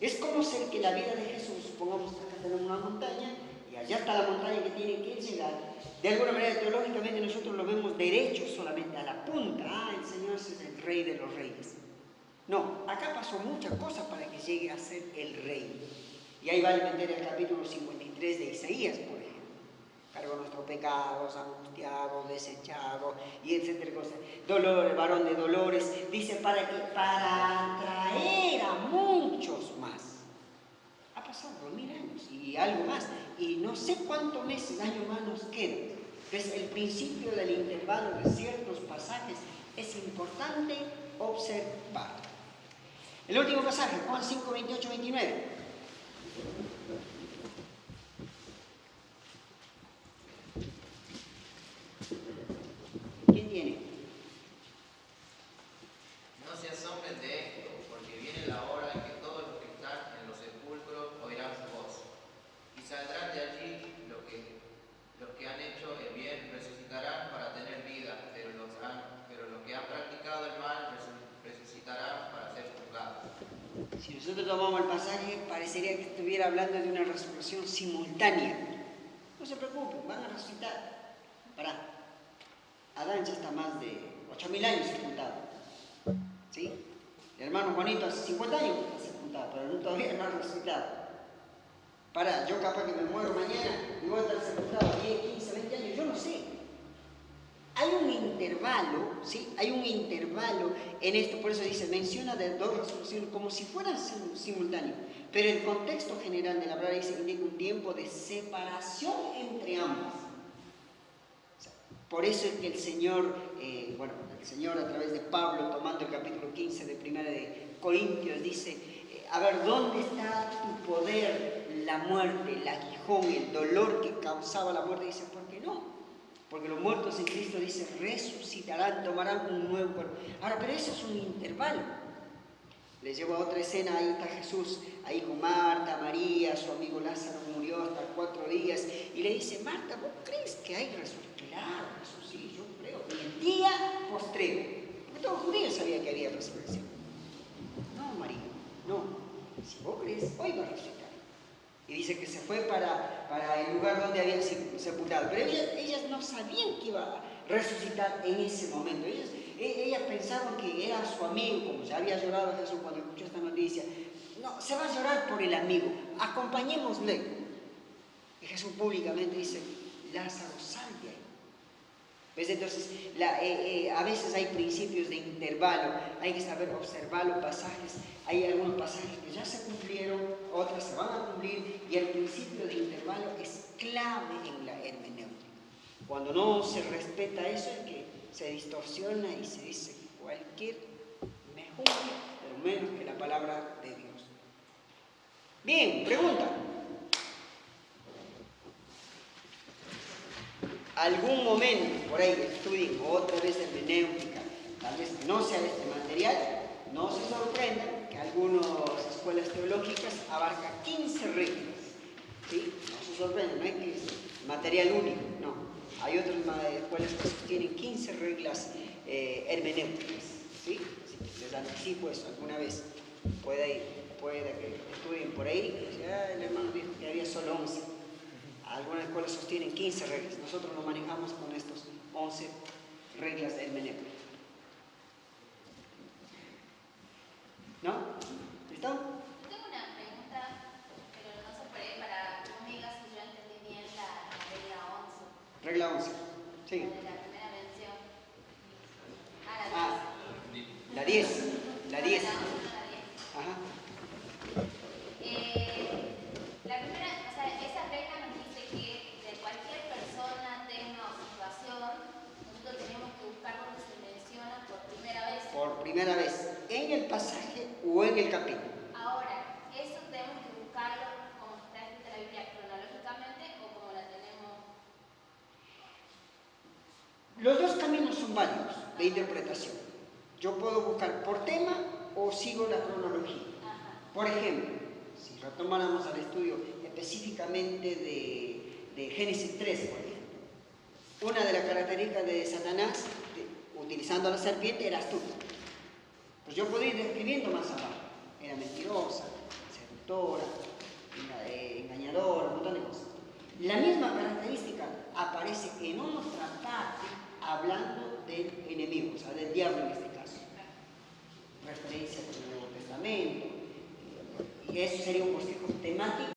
Es como ser que la vida de Jesús, supongamos que acá tenemos una montaña, y allá está la montaña que tiene que llegar. De alguna manera, teológicamente, nosotros lo vemos derecho solamente a la punta. Ah, el Señor es el Rey de los Reyes. No, acá pasó muchas cosas para que llegue a ser el Rey. Y ahí vale meter el capítulo 53 de Isaías, por ejemplo. Cargó nuestros pecados, angustiados, desechados, y etcétera, cosas. Dolores, varón de dolores. Dice, para atraer a muchos más. Ha pasado 2000 años y algo más. Y no sé cuántos meses, años más nos quedan. Entonces, el principio del intervalo de ciertos pasajes es importante observar. El último pasaje, Juan 5, 28, 29. ¿Quién tiene? No se asombren de esto, porque viene la hora en que todos los que están en los sepulcros oirán su voz. Y saldrán de allí los que han hecho el bien resucitarán para tener vida, pero los que han practicado el mal resucitarán para ser juzgados. Si nosotros tomamos el pasaje, parecería que estuviera hablando de una resurrección simultánea. No se preocupen, van a resucitar. Pará. Adán ya está más de 8000 años sepultado. ¿Sí? El hermano Juanito hace 50 años que está sepultado, pero todavía no ha resucitado. Pará, yo capaz que me muero mañana y voy a estar sepultado 10, 15, 20 años, yo no sé. Hay un intervalo, ¿sí? Hay un intervalo en esto, por eso dice, menciona de 2 resurrecciones como si fueran simultáneos. Pero el contexto general de la palabra dice, indica un tiempo de separación entre ambas. Por eso es que el Señor, el Señor a través de Pablo, tomando el capítulo 15 de Primera de Corintios, dice, a ver, ¿dónde está tu poder? La muerte, el aguijón, el dolor que causaba la muerte. Dice, ¿por qué no? Porque los muertos en Cristo, dice, resucitarán, tomarán un nuevo cuerpo. Ahora, pero eso es un intervalo. Les llevo a otra escena, ahí está Jesús, ahí con Marta, María, su amigo Lázaro murió hasta 4 días, y le dice, Marta, ¿vos crees que hay resurrección? Claro, eso sí, yo creo, en el día postrero, porque todos los judíos sabían que había resurrección. No, María, no, si vos crees, hoy va a resucitar. Y dice que se fue para el lugar donde había sido sepultado, pero ellas no sabían que iba a resucitar en ese momento. Ellas pensaban que era su amigo, como ya había llorado Jesús cuando escuchó esta noticia. No, se va a llorar por el amigo, acompañémosle. Y Jesús públicamente dice, Lázaro, sal de ahí. ¿Ves? Entonces, a veces hay principios de intervalo, hay que saber observar los pasajes. Hay algunos pasajes que ya se cumplieron, otros se van a cumplir, y el principio de intervalo es clave en la hermenéutica. Cuando no se respeta eso es que se distorsiona y se dice cualquier mejor, pero menos que la palabra de Dios. Bien, pregunta. Algún momento, por ahí, estudien otra vez hermenéutica, tal vez no sea este material, no se sorprendan que algunas escuelas teológicas abarcan 15 reglas. ¿Sí? No se sorprendan, no es que es material único, no. Hay otras escuelas que sostienen 15 reglas hermenéuticas. ¿Sí? Así que les anticipo eso alguna vez. Puede que estudien por ahí, ya el hermano dijo que había solo 11. Algunas escuelas sostienen 15 reglas. Nosotros nos manejamos con estos 11 reglas de hermenéutica. Sí. La de la primera mención. Ah, la 10. La 10. La 11 no la 10. Ajá. La primera, o sea, esa regla nos dice que de cualquier persona, tema o situación, nosotros tenemos que buscar donde se menciona por primera vez. Por primera vez, en el pasaje o en el capítulo. Ahora, eso tenemos que buscarlo como está escrita la Biblia cronológicamente o como la tenemos. Los dos caminos son válidos de interpretación. Yo puedo buscar por tema o sigo la cronología. Ajá. Por ejemplo, si retomáramos al estudio específicamente de Génesis 3, por ejemplo, una de las características de Satanás, utilizando a la serpiente, era astuta. Pues yo puedo ir describiendo más abajo. Era mentirosa, seductora, engañadora, un montón de cosas. La misma característica aparece en otra parte hablando del enemigo, o sea, del diablo en este caso. Referencia al Nuevo Testamento. Y eso sería un bosquejo temático